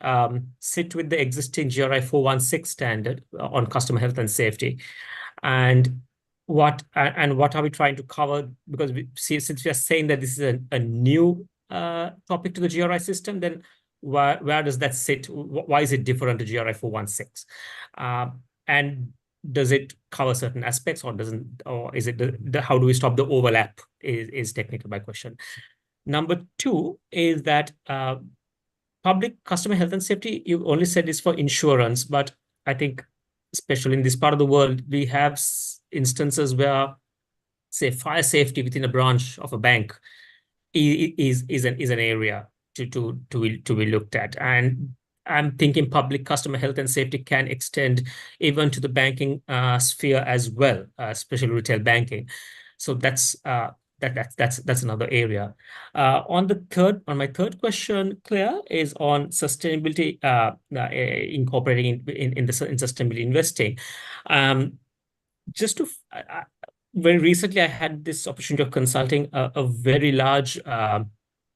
sit with the existing GRI 416 standard on customer health and safety? And what are we trying to cover? Because since we are saying that this is a new topic to the GRI system, then where does that sit? Why is it different to GRI 416? And does it cover certain aspects, or doesn't, or is it how do we stop the overlap is technically my question. Number 2 is that public customer health and safety, you only said is for insurance, but I think especially in this part of the world, we have instances where, say, fire safety within a branch of a bank is an area to be looked at. And I'm thinking public customer health and safety can extend even to the banking sphere as well, especially retail banking. So that's another area. On my third question, Claire, is on sustainability, incorporating in sustainability investing. Very recently, I had this opportunity of consulting a very large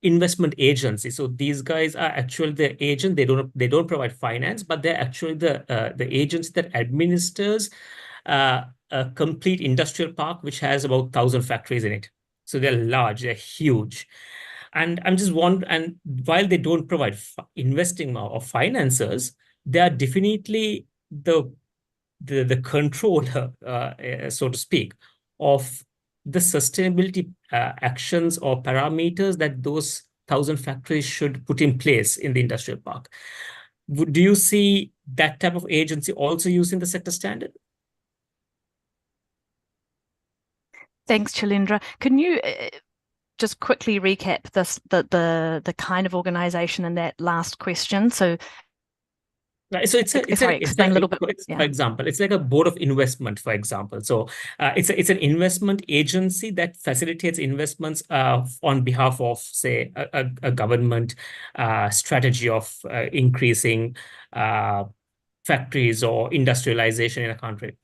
investment agency. So these guys are actually the agent. They don't provide finance, but they're actually the agency that administers a complete industrial park which has about 1,000 factories in it. So they're large, they're huge. And I'm just wondering, and while they don't provide investing or financiers, they are definitely the controller, so to speak, of the sustainability actions or parameters that those 1,000 factories should put in place in the industrial park. Do you see that type of agency also using the sector standard? Thanks, Chilendra. Can you just quickly recap the kind of organization in that last question? So explain a little bit. For example, it's like a board of investment, for example. So it's an investment agency that facilitates investments on behalf of, say, a government strategy of increasing factories or industrialization in a country.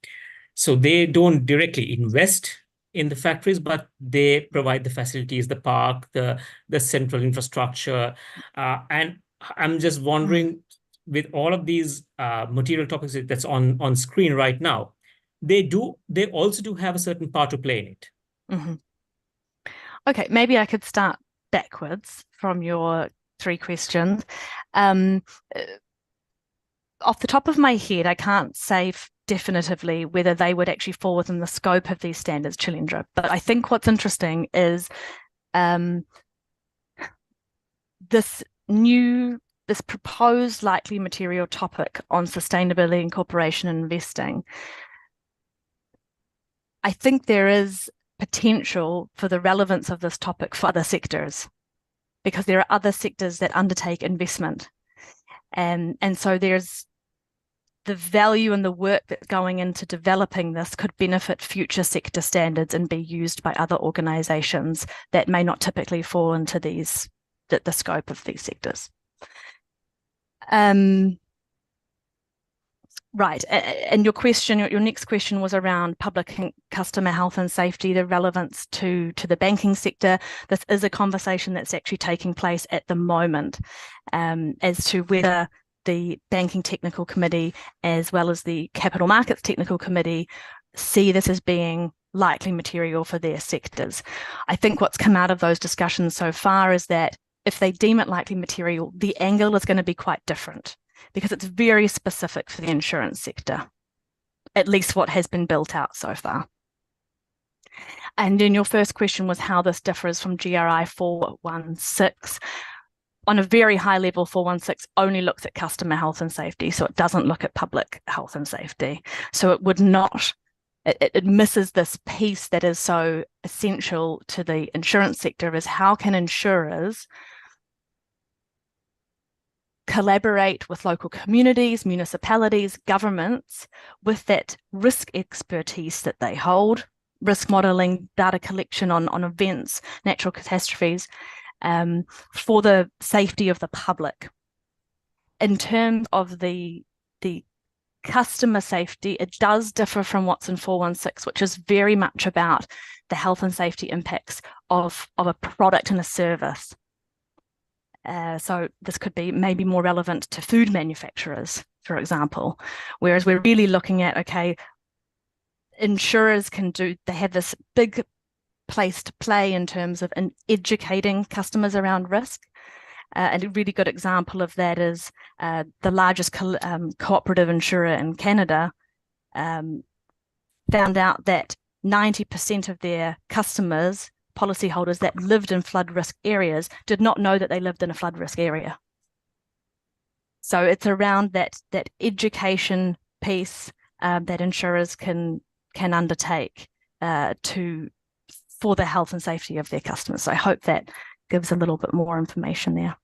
So they don't directly invest in the factories, but they provide the facilities, the park, the central infrastructure. And I'm just wondering, with all of these material topics that's on screen right now, they also do have a certain part to play in it. Mm-hmm. Okay, maybe I could start backwards from your 3 questions. Off the top of my head, I can't say definitively whether they would actually fall within the scope of these standards, Chilendra. But I think what's interesting is this proposed likely material topic on sustainability, incorporation, and investing. I think there is potential for the relevance of this topic for other sectors, because there are other sectors that undertake investment. And so there's the value and the work that's going into developing this could benefit future sector standards and be used by other organizations that may not typically fall into the scope of these sectors. Right, and your next question was around public and customer health and safety, the relevance to the banking sector. This is a conversation that's actually taking place at the moment as to whether the Banking Technical Committee as well as the Capital Markets Technical Committee see this as being likely material for their sectors. I think what's come out of those discussions so far is that if they deem it likely material, the angle is going to be quite different, because it's very specific for the insurance sector, at least what has been built out so far. And then your first question was how this differs from GRI 416. On a very high level, 416 only looks at customer health and safety, so it doesn't look at public health and safety. So it would not, it misses this piece that is so essential to the insurance sector, is how can insurers collaborate with local communities, municipalities, governments with that risk expertise that they hold, risk modelling, data collection on events, natural catastrophes, for the safety of the public. In terms of the customer safety, it does differ from what's in 416, which is very much about the health and safety impacts of a product and a service. So this could be maybe more relevant to food manufacturers, for example, whereas we're really looking at, okay, insurers they have this big place to play in terms of educating customers around risk. And a really good example of that is the largest cooperative insurer in Canada found out that 90% of their customers, policyholders that lived in flood risk areas, did not know that they lived in a flood risk area. So it's around that education piece that insurers can undertake for the health and safety of their customers. So I hope that gives a little bit more information there.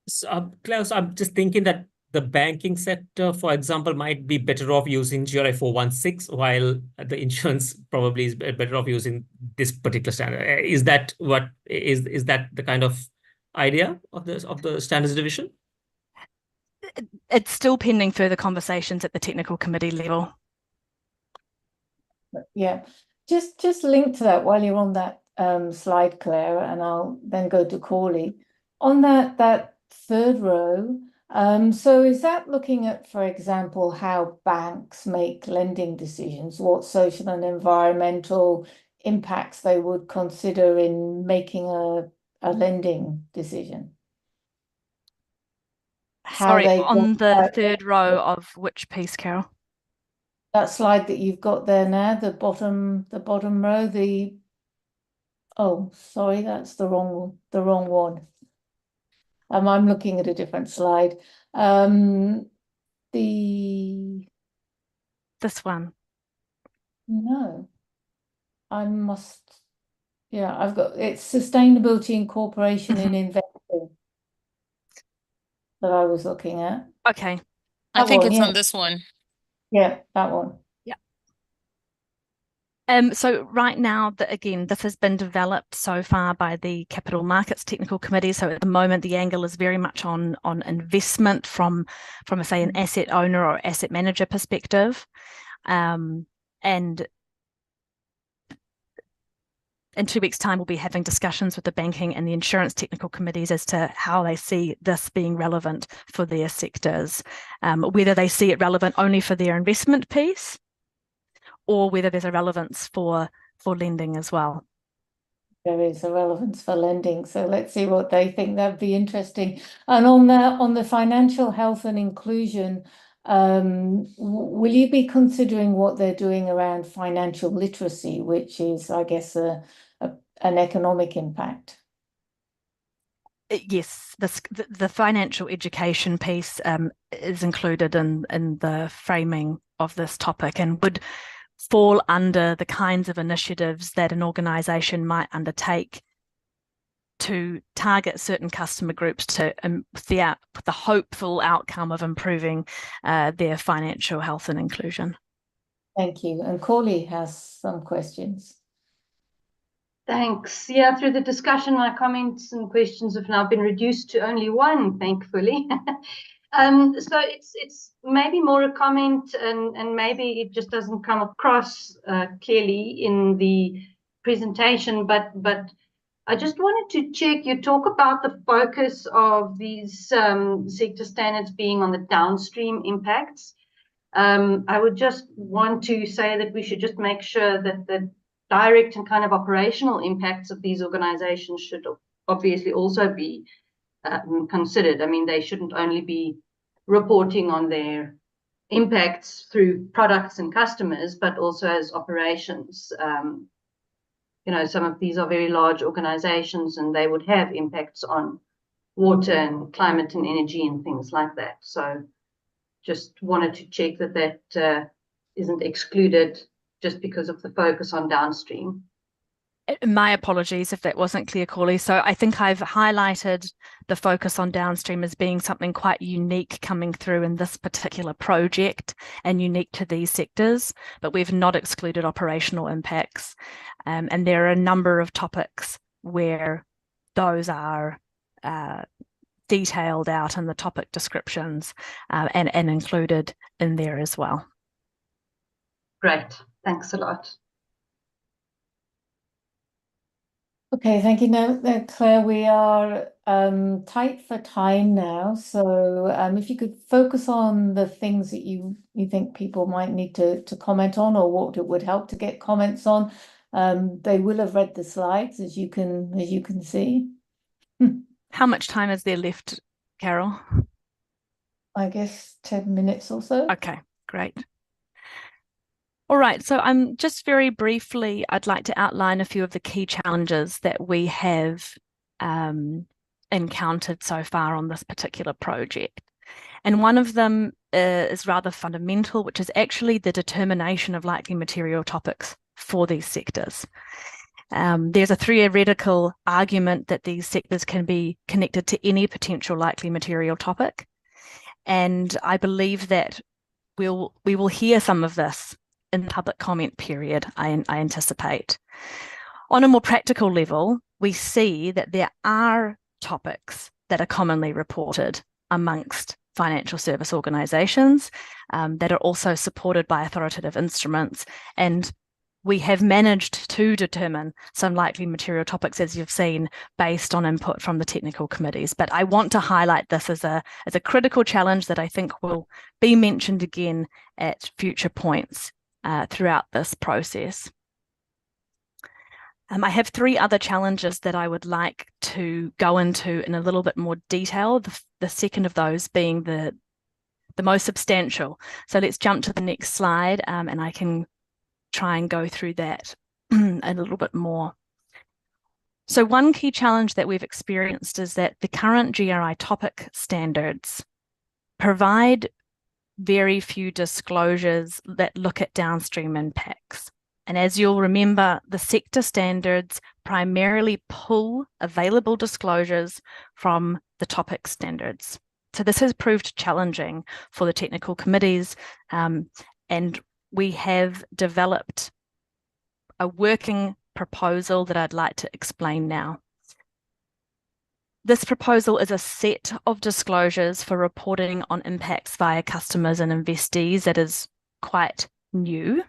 So, Klaus, I'm just thinking that the banking sector, for example, might be better off using GRI 416, while the insurance probably is better off using this particular standard. Is that the kind of idea of the standards division? It's still pending further conversations at the technical committee level. Yeah, just link to that while you're on that slide, Claire, and I'll then go to Corley. On that third row, So is that looking at, for example, how banks make lending decisions, what social and environmental impacts they would consider in making a lending decision? Sorry, on the third row of which piece, Carol? That slide that you've got there now, the bottom row, oh, sorry, that's the wrong one. I'm looking at a different slide. This one. No, I've got, it's sustainability incorporation in investing that I was looking at. Okay. I think one, it's yeah. on this one. Yeah, that one. So right now, again, this has been developed so far by the Capital Markets Technical Committee. So at the moment, the angle is very much on investment from say, an asset owner or asset manager perspective. And in 2 weeks' time, we'll be having discussions with the banking and the insurance technical committees as to how they see this being relevant for their sectors, whether they see it relevant only for their investment piece, or whether there's a relevance for lending as well. There is a relevance for lending, so let's see what they think. That'd be interesting. And on the financial health and inclusion, will you be considering what they're doing around financial literacy, which is, I guess, an economic impact? Yes, the financial education piece is included in the framing of this topic and would fall under the kinds of initiatives that an organisation might undertake to target certain customer groups to the hopeful outcome of improving their financial health and inclusion. Thank you. And Corley has some questions. Thanks. Yeah, through the discussion, my comments and questions have now been reduced to only one, thankfully. So it's maybe more a comment, and maybe it just doesn't come across clearly in the presentation, but I just wanted to check. You talk about the focus of these sector standards being on the downstream impacts. I would just want to say that we should just make sure that the direct and kind of operational impacts of these organizations should obviously also be considered. I mean, they shouldn't only be reporting on their impacts through products and customers, but also as operations. You know, some of these are very large organizations and they would have impacts on water and climate and energy and things like that. So just wanted to check that that isn't excluded just because of the focus on downstream. My apologies if that wasn't clear, Corley. So I think I've highlighted the focus on downstream as being something quite unique coming through in this particular project and unique to these sectors, but we've not excluded operational impacts. And there are a number of topics where those are detailed out in the topic descriptions and included in there as well. Great, thanks a lot. Okay, thank you. Now, Claire, we are tight for time now. So if you could focus on the things that you think people might need to comment on, or what it would help to get comments on. They will have read the slides, as you can see. How much time is there left, Carol? I guess 10 minutes or so. Okay, great. All right, so just very briefly, I'd like to outline a few of the key challenges that we have encountered so far on this particular project. And one of them is rather fundamental, which is actually the determination of likely material topics for these sectors. There's a theoretical argument that these sectors can be connected to any potential likely material topic. And I believe that we will hear some of this in the public comment period, I anticipate. On a more practical level, we see that there are topics that are commonly reported amongst financial service organisations that are also supported by authoritative instruments. And we have managed to determine some likely material topics, as you've seen, based on input from the technical committees. But I want to highlight this as a critical challenge that I think will be mentioned again at future points throughout this process. I have three other challenges that I would like to go into in a little bit more detail, the second of those being the most substantial. So let's jump to the next slide, and I can try and go through that a little bit more. So one key challenge that we've experienced is that the current GRI topic standards provide very few disclosures that look at downstream impacts. And as you'll remember, the sector standards primarily pull available disclosures from the topic standards. So this has proved challenging for the technical committees, and we have developed a working proposal that I'd like to explain now. This proposal is a set of disclosures for reporting on impacts via customers and investees that is quite new.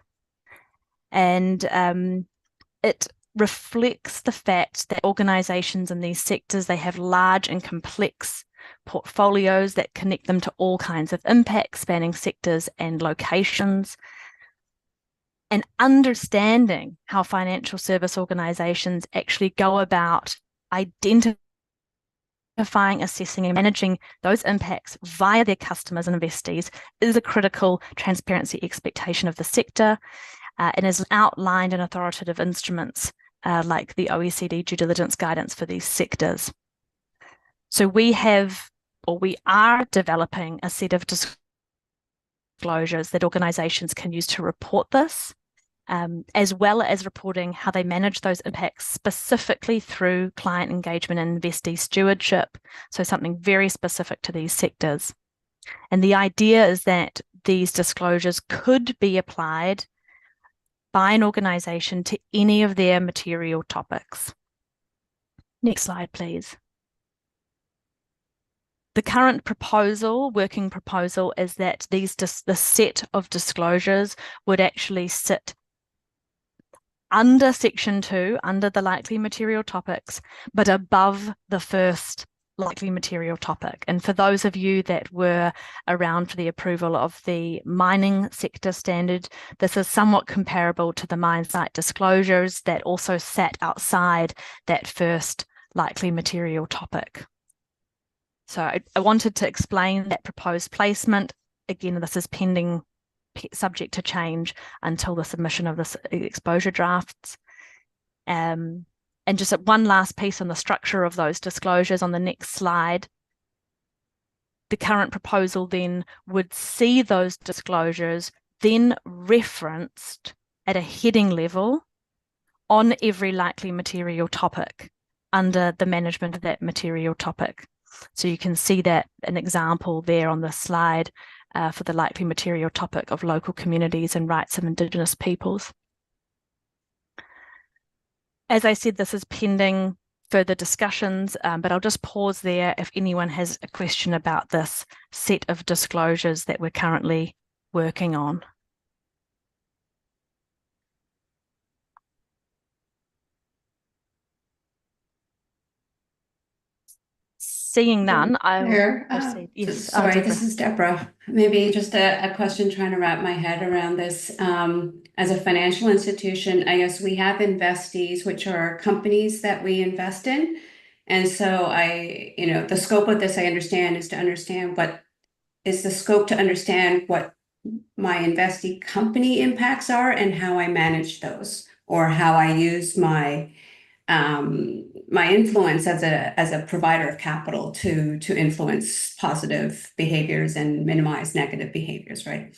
And it reflects the fact that organisations in these sectors, they have large and complex portfolios that connect them to all kinds of impacts spanning sectors and locations. And understanding how financial service organisations actually go about identifying, assessing and managing those impacts via their customers and investees is a critical transparency expectation of the sector, and is outlined in authoritative instruments like the OECD due diligence guidance for these sectors. So we are developing a set of disclosures that organisations can use to report this, as well as reporting how they manage those impacts specifically through client engagement and investee stewardship, so something very specific to these sectors. And the idea is that these disclosures could be applied by an organisation to any of their material topics. Next slide, please. The current proposal, working proposal, is that the set of disclosures would actually sit under Section 2, under the likely material topics, but above the first likely material topic. And for those of you that were around for the approval of the mining sector standard, this is somewhat comparable to the mine site disclosures that also sat outside that first likely material topic. So I wanted to explain that proposed placement. Again, this is pending, subject to change until the submission of the exposure drafts. And just one last piece on the structure of those disclosures on the next slide. The current proposal then would see those disclosures then referenced at a heading level on every likely material topic under the management of that material topic. So you can see that an example there on the slide for the likely material topic of local communities and rights of Indigenous peoples. As I said, this is pending further discussions, but I'll just pause there if anyone has a question about this set of disclosures that we're currently working on. Seeing none, I'll proceed. Yes, sorry, this is Deborah. Maybe just a question trying to wrap my head around this. As a financial institution, I guess we have investees, which are companies that we invest in. And so the scope of this, I understand, is to understand what is the scope to understand what my investee company impacts are and how I manage those, or how I use my influence as a provider of capital to influence positive behaviors and minimize negative behaviors, right?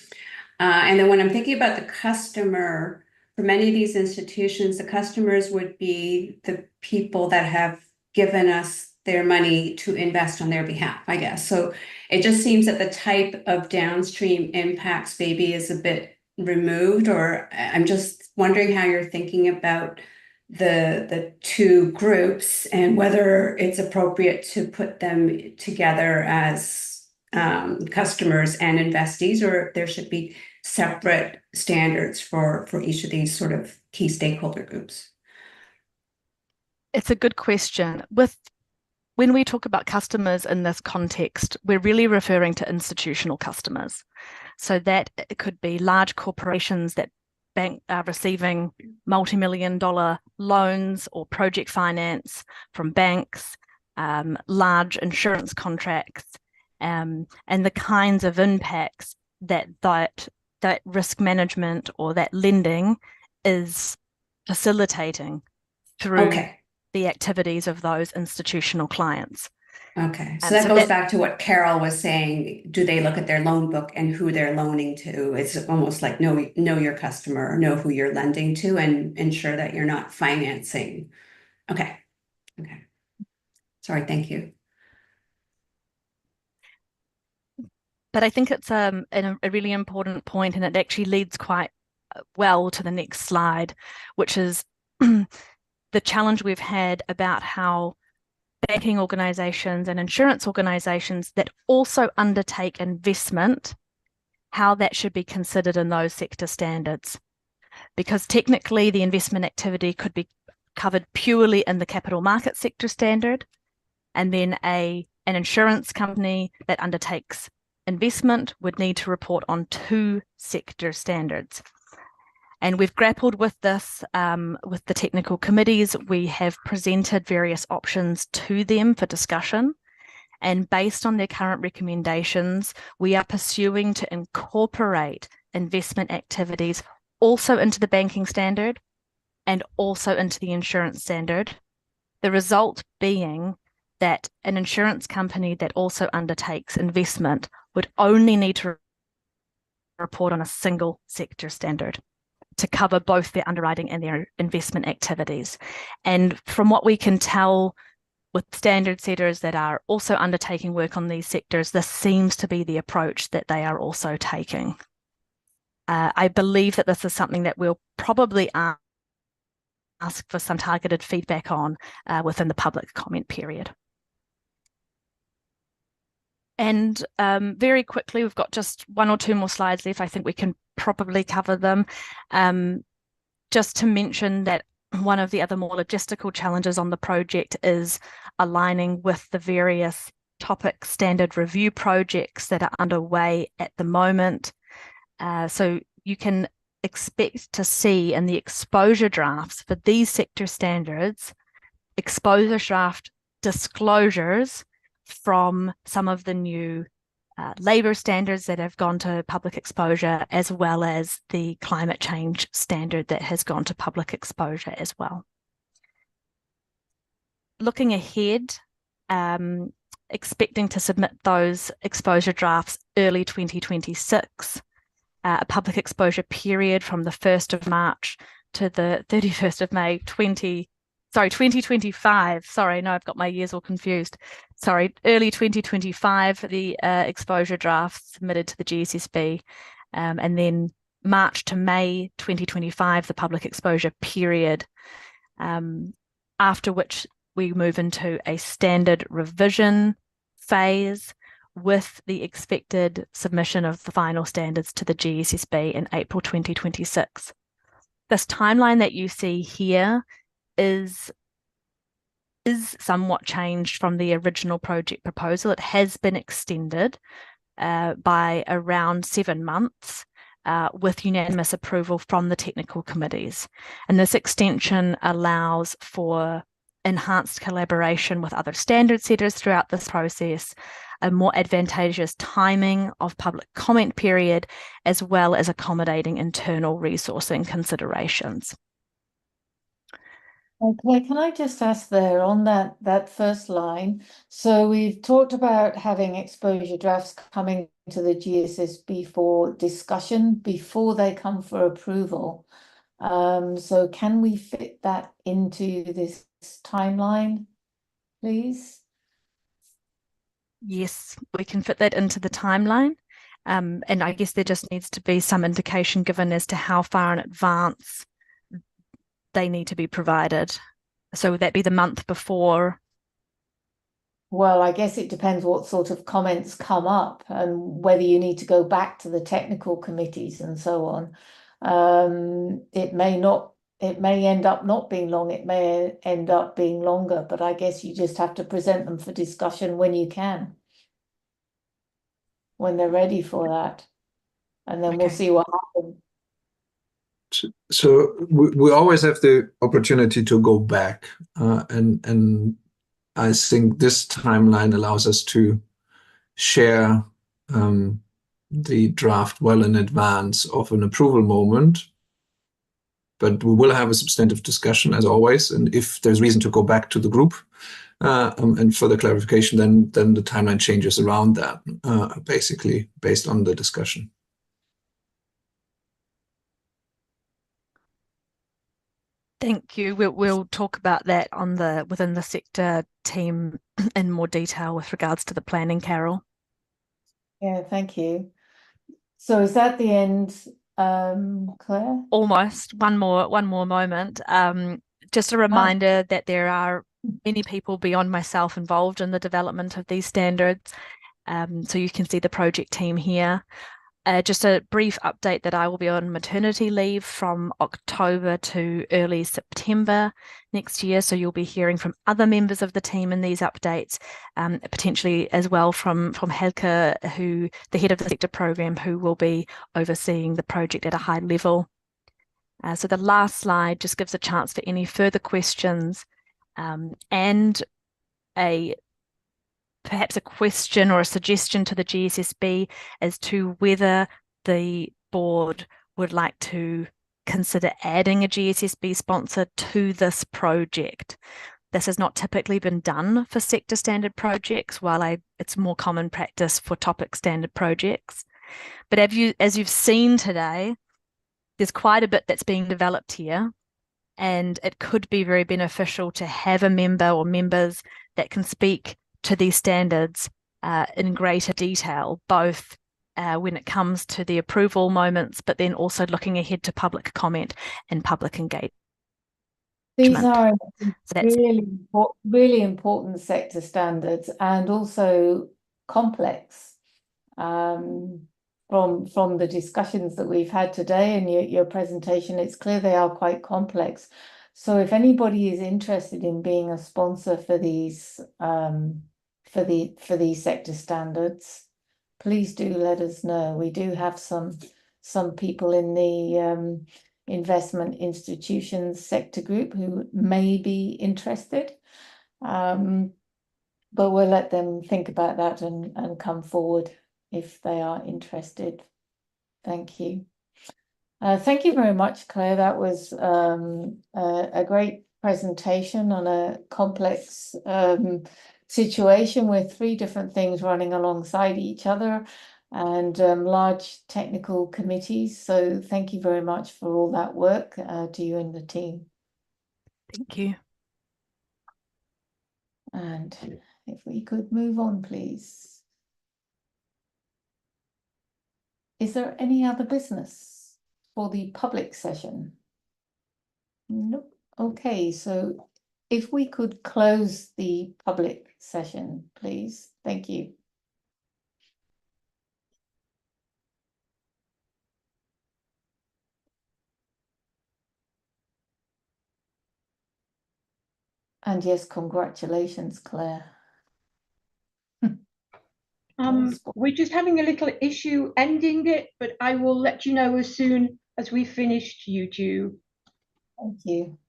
And then when I'm thinking about the customer, for many of these institutions, the customers would be the people that have given us their money to invest on their behalf, I guess. So it just seems that the type of downstream impacts maybe is a bit removed, or I'm just wondering how you're thinking about the two groups and whether it's appropriate to put them together as customers and investees, or there should be separate standards for each of these sort of key stakeholder groups? It's a good question. When we talk about customers in this context, we're really referring to institutional customers. So that it could be large corporations that are receiving multi-million-dollar loans or project finance from banks, large insurance contracts, and the kinds of impacts that risk management or that lending is facilitating through the activities of those institutional clients. Okay, so that goes back to what Carol was saying. Do they look at their loan book and who they're loaning to? It's almost like know your customer, know who you're lending to, and ensure that you're not financing. Okay. Sorry, thank you. But I think it's a really important point, and it actually leads quite well to the next slide, which is the challenge we've had about how banking organizations and insurance organizations that also undertake investment, how that should be considered in those sector standards. Because technically the investment activity could be covered purely in the capital market sector standard, and then an insurance company that undertakes investment would need to report on 2 sector standards. And we've grappled with this with the technical committees. We have presented various options to them for discussion. And based on their current recommendations, we are pursuing to incorporate investment activities also into the banking standard and also into the insurance standard. The result being that an insurance company that also undertakes investment would only need to report on a single sector standard to cover both their underwriting and their investment activities. And from what we can tell with standard setters that are also undertaking work on these sectors, this seems to be the approach that they are also taking. I believe that this is something that we'll probably ask for some targeted feedback on within the public comment period. And very quickly, we've got just 1 or 2 more slides left. I think we can probably cover them. Just to mention that one of the other more logistical challenges on the project is aligning with the various topic standard review projects that are underway at the moment. So you can expect to see in the exposure drafts for these sector standards, exposure draft disclosures from some of the new labour standards that have gone to public exposure, as well as the climate change standard that has gone to public exposure as well. Looking ahead, expecting to submit those exposure drafts early 2026, a public exposure period from the 1st of March to the 31st of May 2025. Sorry, no, I've got my years all confused. Sorry, early 2025, the exposure drafts submitted to the GSSB, and then March to May 2025, the public exposure period, after which we move into a standard revision phase with the expected submission of the final standards to the GSSB in April 2026. This timeline that you see here is somewhat changed from the original project proposal. It has been extended by around 7 months with unanimous approval from the technical committees. And this extension allows for enhanced collaboration with other standard setters throughout this process, a more advantageous timing of public comment period, as well as accommodating internal resourcing considerations. Okay, can I just ask there on that first line? So we've talked about having exposure drafts coming to the GSSB for discussion before they come for approval. So can we fit that into this timeline, please? Yes, we can fit that into the timeline. And I guess there just needs to be some indication given as to how far in advance they need to be provided. So would that be the month before Well, I guess it depends what sort of comments come up and whether you need to go back to the technical committees and so on. It may end up not being long, it may end up being longer, but I guess you just have to present them for discussion when you can, when they're ready for that. And then we'll Okay. see what happens. So we always have the opportunity to go back, and I think this timeline allows us to share the draft well in advance of an approval moment. But we will have a substantive discussion as always, and if there's reason to go back to the group and further clarification, then the timeline changes around that, basically based on the discussion. Thank you. We'll talk about that within the sector team in more detail with regards to the planning, Carol. Yeah, thank you. So is that the end, Claire? Almost. One more moment. Just a reminder that there are many people beyond myself involved in the development of these standards. So you can see the project team here. Just a brief update that I will be on maternity leave from October to early September next year. So you'll be hearing from other members of the team in these updates, potentially as well from Helke, the head of the sector program, who will be overseeing the project at a high level. So the last slide just gives a chance for any further questions and perhaps a question or a suggestion to the GSSB as to whether the board would like to consider adding a GSSB sponsor to this project. This has not typically been done for sector standard projects, while it's more common practice for topic standard projects. But as you've seen today, there's quite a bit that's being developed here, and it could be very beneficial to have a member or members that can speak to these standards in greater detail, both when it comes to the approval moments, but then also looking ahead to public comment and public engagement. These are really important sector standards and also complex. From the discussions that we've had today and your presentation, it's clear they are quite complex. So if anybody is interested in being a sponsor for these for these sector standards, please do let us know. We do have some people in the investment institutions sector group who may be interested, but we'll let them think about that and come forward if they are interested. Thank you. Thank you very much, Claire. That was a great presentation on a complex situation with 3 different things running alongside each other and large technical committees. So thank you very much for all that work to you and the team. Thank you. And if we could move on, please. Is there any other business for the public session? Nope. Okay, so if we could close the public session, please. Thank you. And yes, congratulations, Claire. We're just having a little issue ending it, but I will let you know as soon as we've finished YouTube. Thank you.